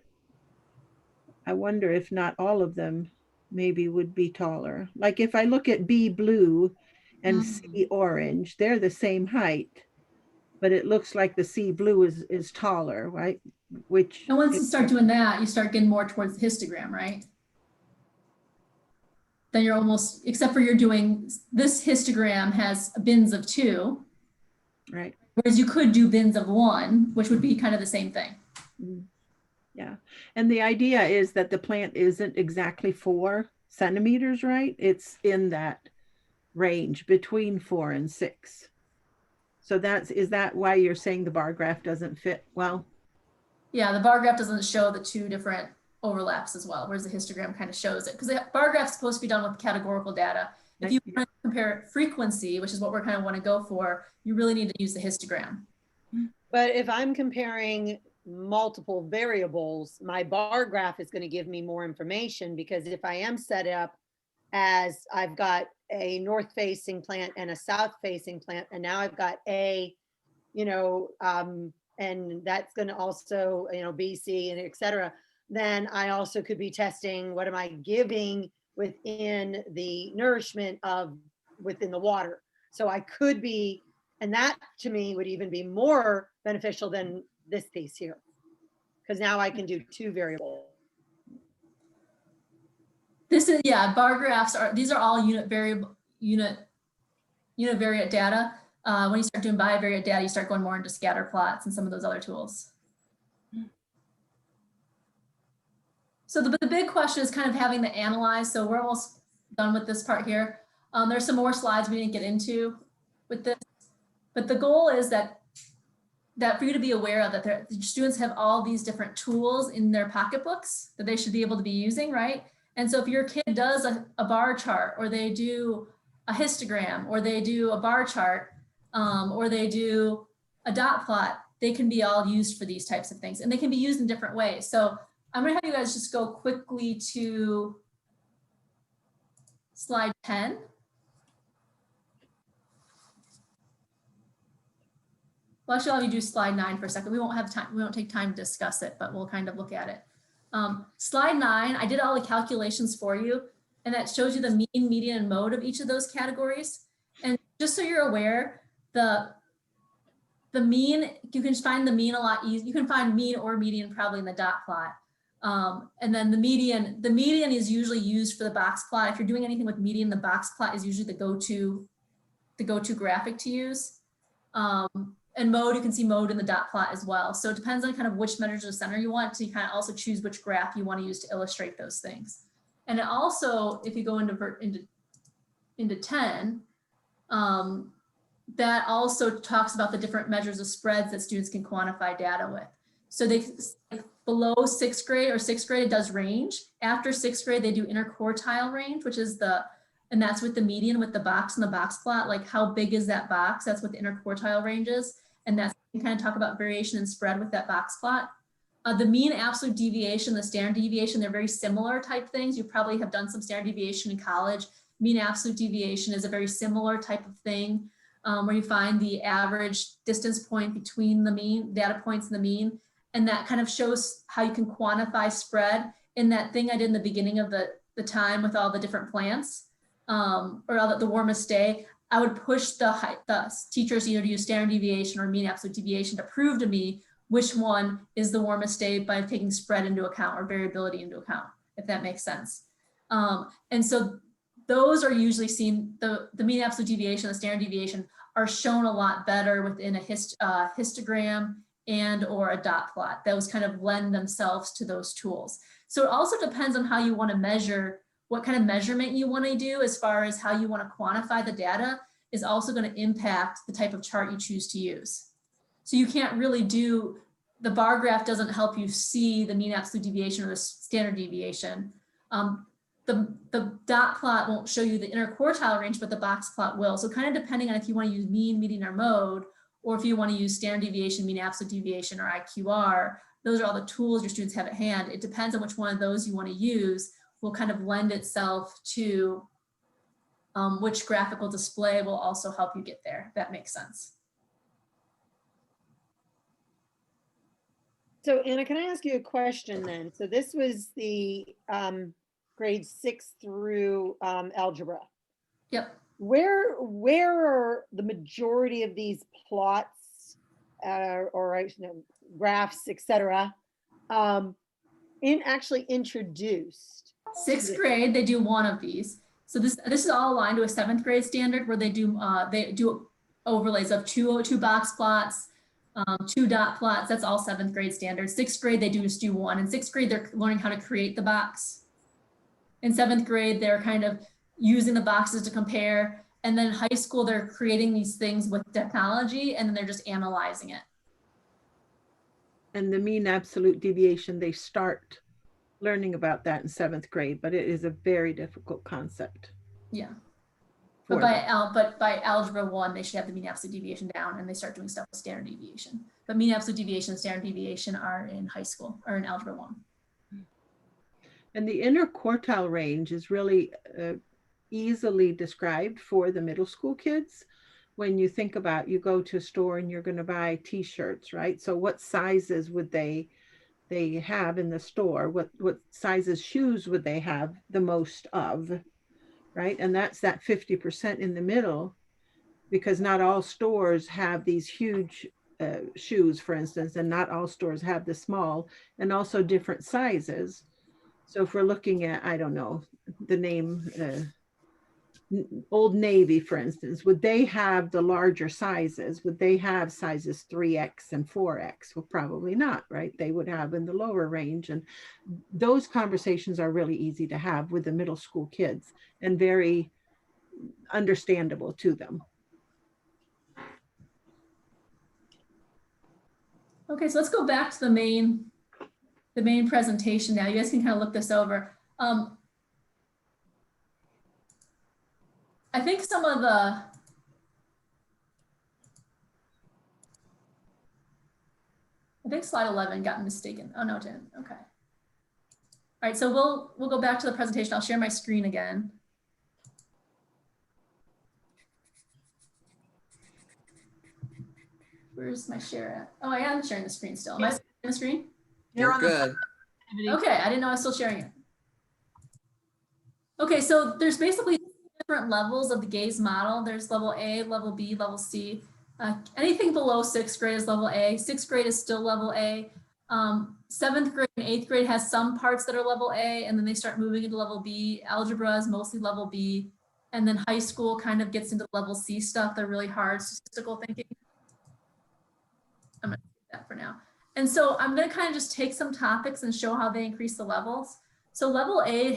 S8: if not all of them maybe would be taller. Like if I look at B blue and C orange, they're the same height, but it looks like the C blue is taller, right? Which
S4: And once you start doing that, you start getting more towards the histogram, right? Then you're almost, except for you're doing, this histogram has bins of 2,
S8: right.
S4: whereas you could do bins of 1, which would be kind of the same thing.
S8: Yeah. And the idea is that the plant isn't exactly 4 centimeters, right? It's in that range between 4 and 6. So is that why you're saying the bar graph doesn't fit well?
S4: Yeah, the bar graph doesn't show the 2 different overlaps as well, whereas the histogram kind of shows it. Because the bar graph is supposed to be done with categorical data. If you want to compare frequency, which is what we're kind of want to go for, you really need to use the histogram.
S6: But if I'm comparing multiple variables, my bar graph is going to give me more information, because if I am set up as I've got a north facing plant and a south facing plant, and now I've got A, and that's going to also, B, C, and et cetera, then I also could be testing what am I giving within the nourishment within the water. So I could be, and that to me would even be more beneficial than this piece here, because now I can do 2 variables.
S4: This is, yeah, bar graphs these are all univariate data. When you start doing bivariate data, you start going more into scatter plots and some of those other tools. So the big question is kind of having to analyze. So we're almost done with this part here. There's some more slides we didn't get into with this, but the goal is that for you to be aware of that the students have all these different tools in their pocketbooks that they should be able to be using, right? And so if your kid does a bar chart, or they do a histogram, or they do a bar chart, or they do a dot plot, they can be all used for these types of things, and they can be used in different ways. So I'm gonna have you guys just go quickly to slide 10. Well, actually, I'll have you do slide 9 for a second. We won't have time, we won't take time to discuss it, but we'll kind of look at it. Slide 9, I did all the calculations for you, and that shows you the mean, median, and mode of each of those categories. And just so you're aware, the mean, you can find the mean a lot easier. You can find mean or median probably in the dot plot. And then the median is usually used for the box plot. If you're doing anything with median, the box plot is usually the go-to graphic to use. And mode, you can see mode in the dot plot as well. So it depends on kind of which measures of center you want to kind of also choose which graph you want to use to illustrate those things. And it also, if you go into 10, that also talks about the different measures of spreads that students can quantify data with. So they, below 6th grade or 6th grade, it does range. After 6th grade, they do interquartile range, which is and that's with the median, with the box and the box plot, like how big is that box? That's what the interquartile range is. And that's, you can kind of talk about variation and spread with that box plot. The mean absolute deviation, the standard deviation, they're very similar type things. You probably have done some standard deviation in college. Mean absolute deviation is a very similar type of thing, where you find the average distance point between the mean data points and the mean. And that kind of shows how you can quantify spread in that thing I did in the beginning of the time with all the different plants, or all the warmest day. I would push the teachers either to use standard deviation or mean absolute deviation to prove to me which one is the warmest day by taking spread into account or variability into account, if that makes sense. And so those are usually seen, the mean absolute deviation, the standard deviation are shown a lot better within a histogram and or a dot plot. Those kind of lend themselves to those tools. So it also depends on how you want to measure, what kind of measurement you want to do as far as how you want to quantify the data is also going to impact the type of chart you choose to use. So you can't really do, the bar graph doesn't help you see the mean absolute deviation or the standard deviation. The dot plot won't show you the interquartile range, but the box plot will. So kind of depending on if you want to use mean, median, or mode, or if you want to use standard deviation, mean absolute deviation, or IQR, those are all the tools your students have at hand. It depends on which one of those you want to use will kind of lend itself to which graphical display will also help you get there, if that makes sense.
S6: So Anna, can I ask you a question then? So this was the grade 6 through algebra.
S4: Yep.
S6: Where are the majority of these plots or graphs, etc., actually introduced?
S4: 6th grade, they do one of these. So this is all aligned to a 7th grade standard where they do overlays of two box plots, 2 dot plots. That's all 7th grade standards. 6th grade, they just do one. In 6th grade, they're learning how to create the box. In 7th grade, they're kind of using the boxes to compare. And then in high school, they're creating these things with technology, and then they're just analyzing it.
S8: And the mean absolute deviation, they start learning about that in 7th grade, but it is a very difficult concept.
S4: Yeah. But by algebra 1, they should have the mean absolute deviation down, and they start doing stuff with standard deviation. But mean absolute deviation and standard deviation are in high school or in algebra 1.
S8: And the interquartile range is really easily described for the middle school kids. When you think about, you go to a store and you're going to buy t-shirts, right? So what sizes would they have in the store? What sizes shoes would they have the most of, right? And that's that 50% in the middle, because not all stores have these huge shoes, for instance, and not all stores have the small, and also different sizes. So if we're looking at, I don't know, the name, Old Navy, for instance, would they have the larger sizes? Would they have sizes 3X and 4X? Well, probably not, right? They would have in the lower range. And those conversations are really easy to have with the middle school kids and very understandable to them.
S4: Okay, so let's go back to the main presentation now. You guys can kind of look this over. I think some of the, I think slide 11 got mistaken. Oh no, it didn't. Okay. All right, so we'll go back to the presentation. I'll share my screen again. Where's my share at? Oh, I am sharing the screen still. Am I sharing the screen?
S2: You're
S1: on the
S2: good.
S4: Okay, I didn't know I was still sharing it. Okay, so there's basically different levels of the GAZE model. There's level A, level B, level C. Anything below 6th grade is level A. 6th grade is still level A. 7th grade and 8th grade has some parts that are level A, and then they start moving into level B. Algebra is mostly level B. And then high school kind of gets into level C stuff. They're really hard statistical thinking. I'm going to do that for now. And so I'm going to kind of just take some topics and show how they increase the levels. So level A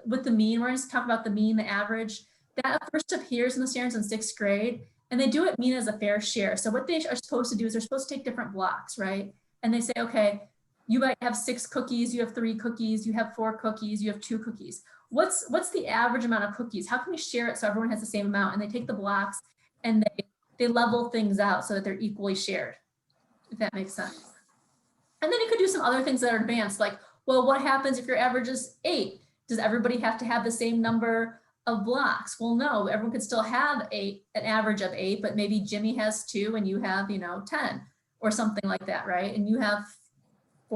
S4: with the mean, we're going to talk about the mean, the average. That first appears in the standards in 6th grade, and they do it mean as a fair share. So what they are supposed to do is they're supposed to take different blocks, right? And they say, okay, you might have 6 cookies, you have 3 cookies, you have 4 cookies, you have 2 cookies. What's the average amount of cookies? How can we share it so everyone has the same amount? And they take the blocks and they level things out so that they're equally shared, if that makes sense. And then you could do some other things that are advanced, like, well, what happens if your average is 8? Does everybody have to have the same number of blocks? Well, no, everyone could still have an average of 8, but maybe Jimmy has 2 and you have, 10 or something like that, right? And you have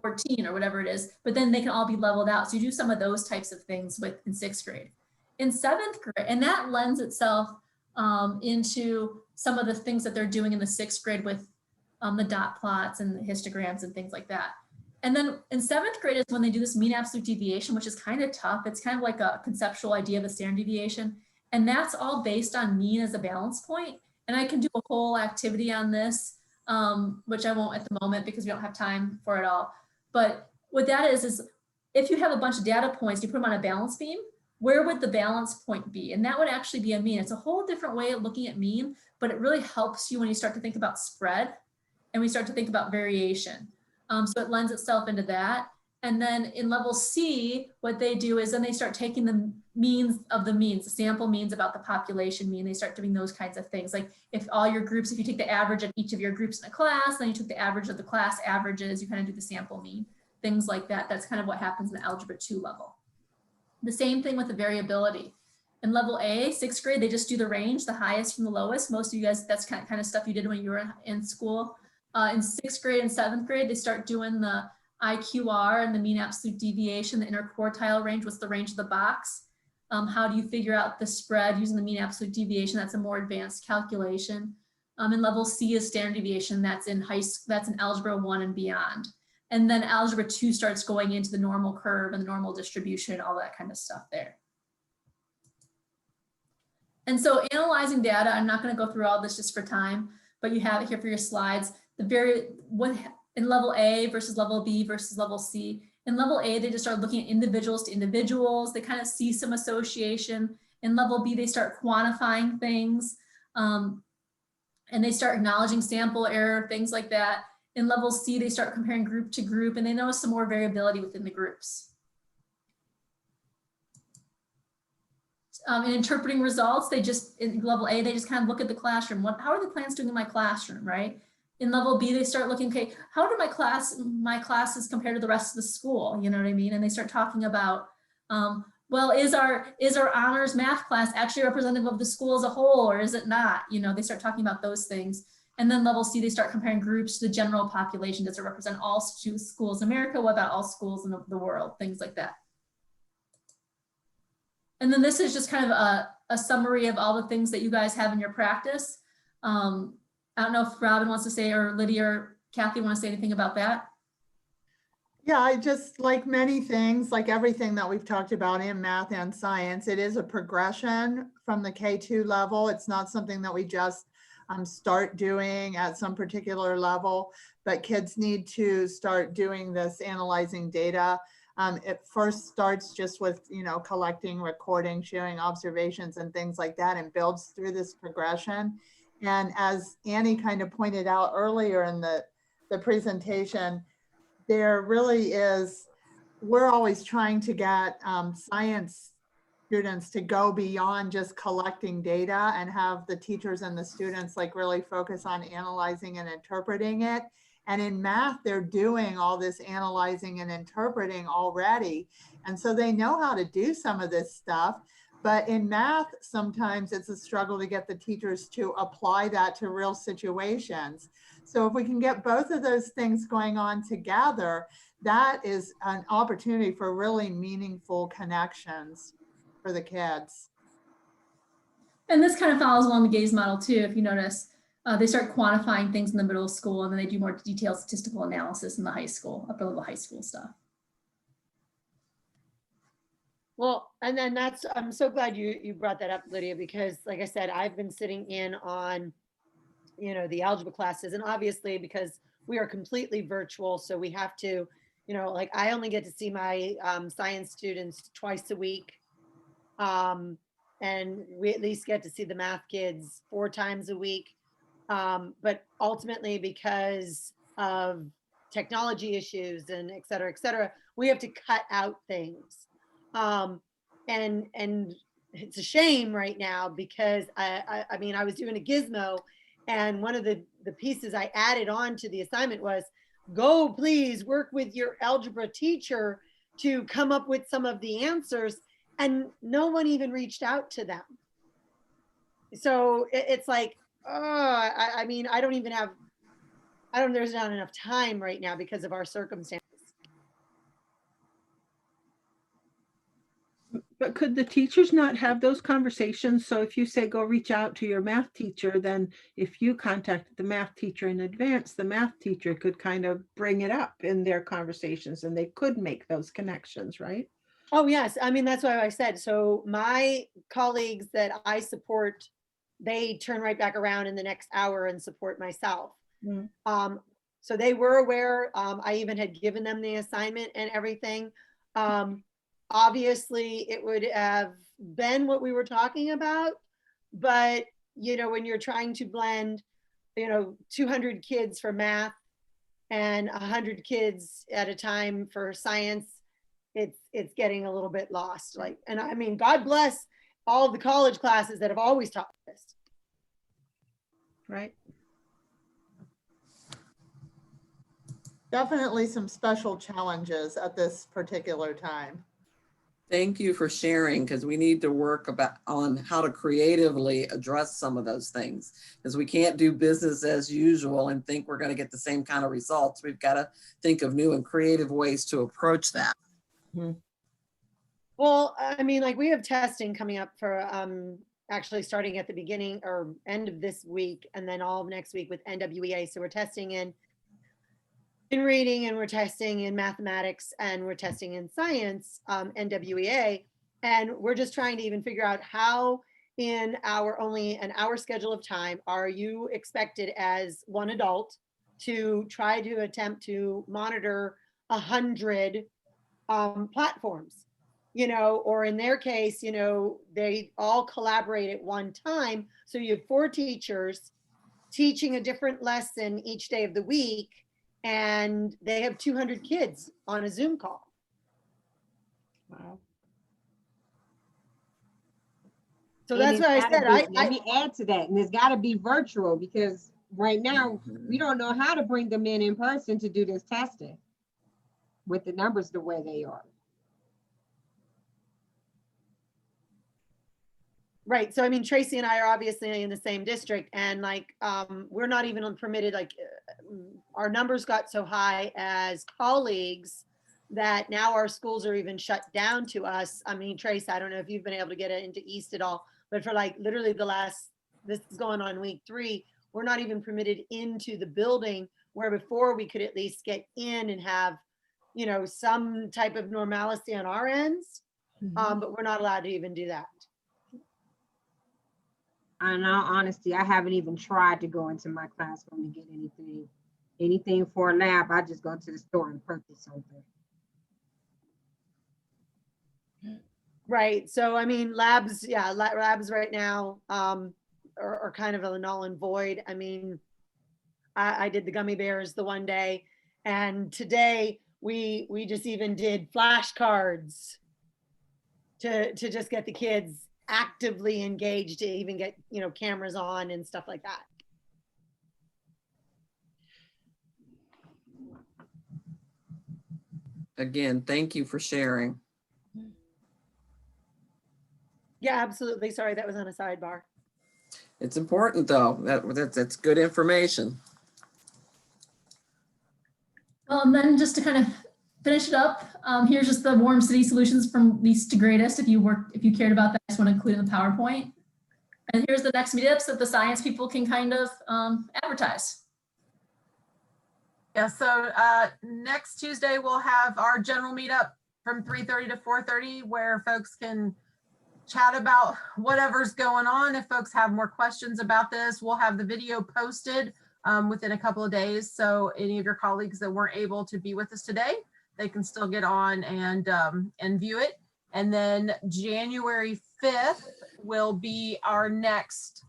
S4: 14 or whatever it is, but then they can all be leveled out. So you do some of those types of things in 6th grade. In 7th grade, and that lends itself into some of the things that they're doing in the 6th grade with the dot plots and the histograms and things like that. And then in 7th grade is when they do this mean absolute deviation, which is kind of tough. It's kind of like a conceptual idea of a standard deviation. And that's all based on mean as a balance point. And I can do a whole activity on this, which I won't at the moment because we don't have time for it all. But what that is if you have a bunch of data points, you put them on a balance beam, where would the balance point be? And that would actually be a mean. It's a whole different way of looking at mean, but it really helps you when you start to think about spread and we start to think about variation. So it lends itself into that. And then in level C, what they do is then they start taking the means of the means, the sample means about the population mean. They start doing those kinds of things. Like if all your groups, if you take the average of each of your groups in a class, then you took the average of the class averages, you kind of do the sample mean, things like that. That's kind of what happens in the Algebra 2 level. The same thing with the variability. In level A, 6th grade, they just do the range, the highest from the lowest. Most of you guys, that's kind of stuff you did when you were in school. In 6th grade and 7th grade, they start doing the IQR and the mean absolute deviation, the interquartile range. What's the range of the box? How do you figure out the spread using the mean absolute deviation? That's a more advanced calculation. And level C is standard deviation. That's in Algebra 1 and beyond. And then Algebra 2 starts going into the normal curve and the normal distribution, all that kind of stuff there. And so analyzing data, I'm not going to go through all this just for time, but you have it here for your slides. In level A versus level B versus level C. In level A, they just start looking at individuals to individuals. They kind of see some association. In level B, they start quantifying things and they start acknowledging sample error, things like that. In level C, they start comparing group to group and they notice some more variability within the groups. In interpreting results, in level A, they just kind of look at the classroom. How are the plans doing in my classroom, right? In level B, they start looking, okay, how do my classes compare to the rest of the school? You know what I mean? And they start talking about, well, is our honors math class actually representative of the school as a whole, or is it not? They start talking about those things. And then level C, they start comparing groups to the general population. Does it represent all schools in America? What about all schools in the world? Things like that. And then this is just kind of a summary of all the things that you guys have in your practice. I don't know if Robin wants to say, or Lydia or Kathy want to say anything about that.
S3: Yeah, I just, like many things, like everything that we've talked about in math and science, it is a progression from the K2 level. It's not something that we just start doing at some particular level, but kids need to start doing this analyzing data. It first starts just with, collecting, recording, sharing observations and things like that, and builds through this progression. And as Annie kind of pointed out earlier in the presentation, there really is, we're always trying to get science students to go beyond just collecting data and have the teachers and the students like really focus on analyzing and interpreting it. And in math, they're doing all this analyzing and interpreting already. And so they know how to do some of this stuff. But in math, sometimes it's a struggle to get the teachers to apply that to real situations. So if we can get both of those things going on together, that is an opportunity for really meaningful connections for the kids.
S4: And this kind of follows along the GAZE model too. If you notice, they start quantifying things in the middle school, and then they do more detailed statistical analysis in the high school, upper level high school stuff.
S6: Well, and then I'm so glad you brought that up, Lydia, because like I said, I've been sitting in on, the algebra classes, and obviously because we are completely virtual, so we have to, like I only get to see my science students twice a week. And we at least get to see the math kids 4 times a week. But ultimately, because of technology issues and et cetera, we have to cut out things. And it's a shame right now because I mean, I was doing a gizmo, and one of the pieces I added on to the assignment was, go please work with your algebra teacher to come up with some of the answers. And no one even reached out to them. So it's like, I mean, there's not enough time right now because of our circumstances.
S8: But could the teachers not have those conversations? So if you say, go reach out to your math teacher, then if you contacted the math teacher in advance, the math teacher could kind of bring it up in their conversations and they could make those connections, right?
S6: Oh, yes. I mean, that's why I said, so my colleagues that I support, they turn right back around in the next hour and support myself.
S8: Mm.
S6: So they were aware. I even had given them the assignment and everything. Obviously, it would have been what we were talking about. But, when you're trying to blend, 200 kids for math and 100 kids at a time for science, it's getting a little bit lost. Like, and I mean, God bless all the college classes that have always taught this.
S8: Right.
S3: Definitely some special challenges at this particular time.
S2: Thank you for sharing, because we need to work on how to creatively address some of those things, because we can't do business as usual and think we're going to get the same kind of results. We've got to think of new and creative ways to approach that.
S6: Well, I mean, like we have testing coming up for actually starting at the beginning or end of this week, and then all of next week with NWEA. So we're testing in reading, and we're testing in mathematics, and we're testing in science, NWEA. And we're just trying to even figure out how in our only an hour schedule of time are you expected as one adult to try to attempt to monitor 100 platforms, or in their case, they all collaborate at one time. So you have 4 teachers teaching a different lesson each day of the week, and they have 200 kids on a Zoom call.
S8: Wow.
S6: So
S5: And
S6: that's
S5: it's
S6: why I
S5: gotta
S6: said,
S5: let me add to that, and it's got to be virtual because right now we don't know how to bring them in person to do this testing with the numbers the way they are.
S6: Right. So, I mean, Tracy and I are obviously in the same district, and like, we're not even permitted, like our numbers got so high as colleagues that now our schools are even shut down to us. I mean, Trace, I don't know if you've been able to get it into East at all, but for like literally this is going on week 3, we're not even permitted into the building, where before we could at least get in and have, some type of normalcy on our ends.
S8: Mhm.
S6: But we're not allowed to even do that.
S5: In all honesty, I haven't even tried to go into my classroom to get anything for a lab. I just go to the store and purchase something.
S6: Right. So, I mean, labs, yeah, labs right now are kind of a null and void. I mean, I did the gummy bears the one day, and today we just even did flashcards to just get the kids actively engaged, to even get, cameras on and stuff like that.
S2: Again, thank you for sharing.
S6: Yeah, absolutely. Sorry, that was on a sidebar.
S2: It's important though. That's good information.
S4: And then just to kind of finish it up, here's just the warm city solutions from least to greatest. If you cared about that, I just want to include in the PowerPoint. And here's the next meetups that the science people can kind of advertise.
S1: Yeah, so next Tuesday, we'll have our general meetup from 3:30 to 4:30 where folks can chat about whatever's going on. If folks have more questions about this, we'll have the video posted within a couple of days. So any of your colleagues that weren't able to be with us today, they can still get on and view it. And then January 5th will be our next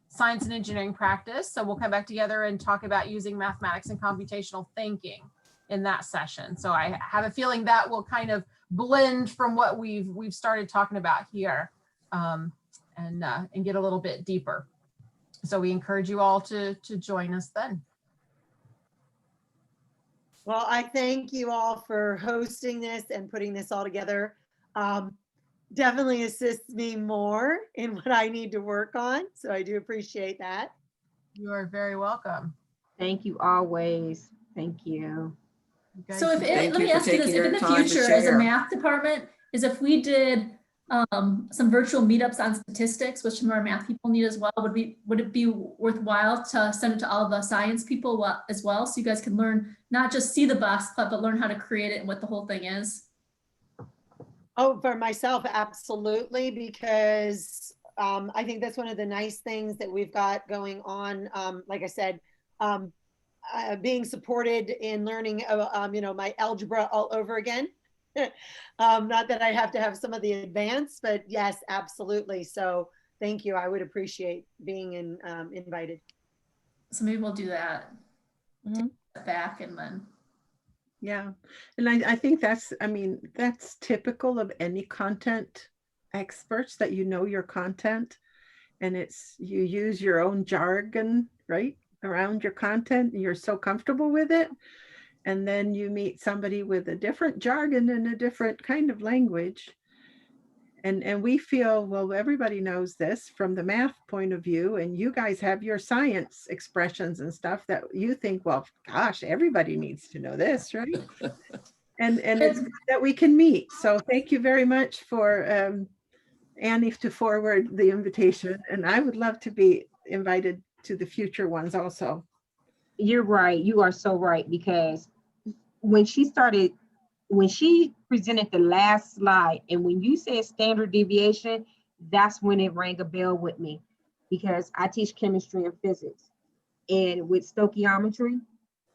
S1: science and engineering practice. So we'll come back together and talk about using mathematics and computational thinking in that session. So I have a feeling that will kind of blend from what we've started talking about here and get a little bit deeper. So we encourage you all to join us then.
S6: Well, I thank you all for hosting this and putting this all together. Definitely assists me more in what I need to work on. So I do appreciate that.
S1: You are very welcome.
S5: Thank you always. Thank you.
S4: So if
S2: Thank
S4: let
S2: you
S4: me
S2: for
S4: ask you this,
S2: taking
S4: if in
S2: your
S4: the
S2: time to
S4: future as a
S2: share.
S4: math department, is if we did some virtual meetups on statistics, which some of our math people need as well, would it be worthwhile to send it to all the science people as well, so you guys can learn, not just see the box plot, but learn how to create it and what the whole thing is?
S6: Oh, for myself, absolutely, because I think that's one of the nice things that we've got going on. Like I said, being supported in learning, my algebra all over again. Not that I have to have some of the advanced, but yes, absolutely. So thank you. I would appreciate being invited.
S4: So maybe we'll do that.
S8: Mhm.
S4: Take back and then.
S8: Yeah, and I think that's typical of any content experts, that you know your content, and you use your own jargon, right, around your content, and you're so comfortable with it. And then you meet somebody with a different jargon and a different kind of language. And we feel, well, everybody knows this from the math point of view, and you guys have your science expressions and stuff that you think, well, gosh, everybody needs to know this, right? and it's good that we can meet. So thank you very much for Annie to forward the invitation, and I would love to be invited to the future ones also.
S5: You're right. You are so right, because when she presented the last slide, and when you said standard deviation, that's when it rang a bell with me, because I teach chemistry and physics. And with stoichiometry,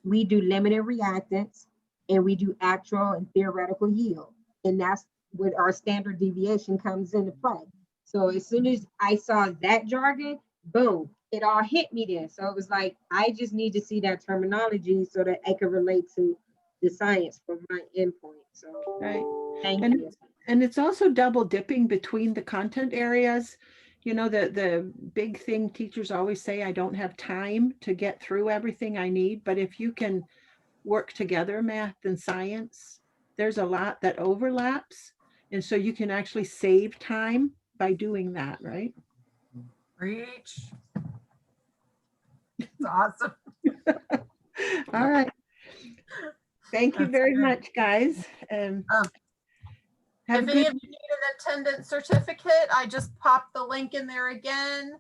S5: we do limited reactants and we do actual and theoretical yield. And that's where our standard deviation comes into play. So as soon as I saw that jargon, boom, it all hit me then. So it was like, I just need to see that terminology so that I can relate to the science from my endpoint. So
S8: Right.
S5: thank
S8: And
S5: you.
S8: And it's also double dipping between the content areas. You know, the big thing teachers always say, I don't have time to get through everything I need. But if you can work together, math and science, there's a lot that overlaps. And so you can actually save time by doing that, right?
S1: Preach. It's awesome.
S8: All right. Thank you
S1: That's
S8: very
S1: good.
S8: much, guys. Have
S1: If
S8: a
S1: any
S8: good
S1: of you need an attendance certificate, I just popped the link in there again.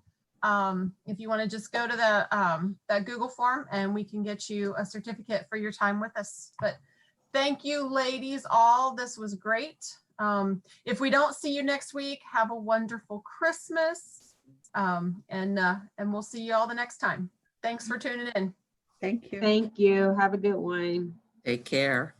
S1: If you want to just go to the that Google form, and we can get you a certificate for your time with us. But Thank you, ladies, all. This was great. If we don't see you next week, have a wonderful Christmas. And we'll see you all the next time. Thanks for tuning in.
S8: Thank you.
S5: Thank you. Have a good one.
S2: Take care.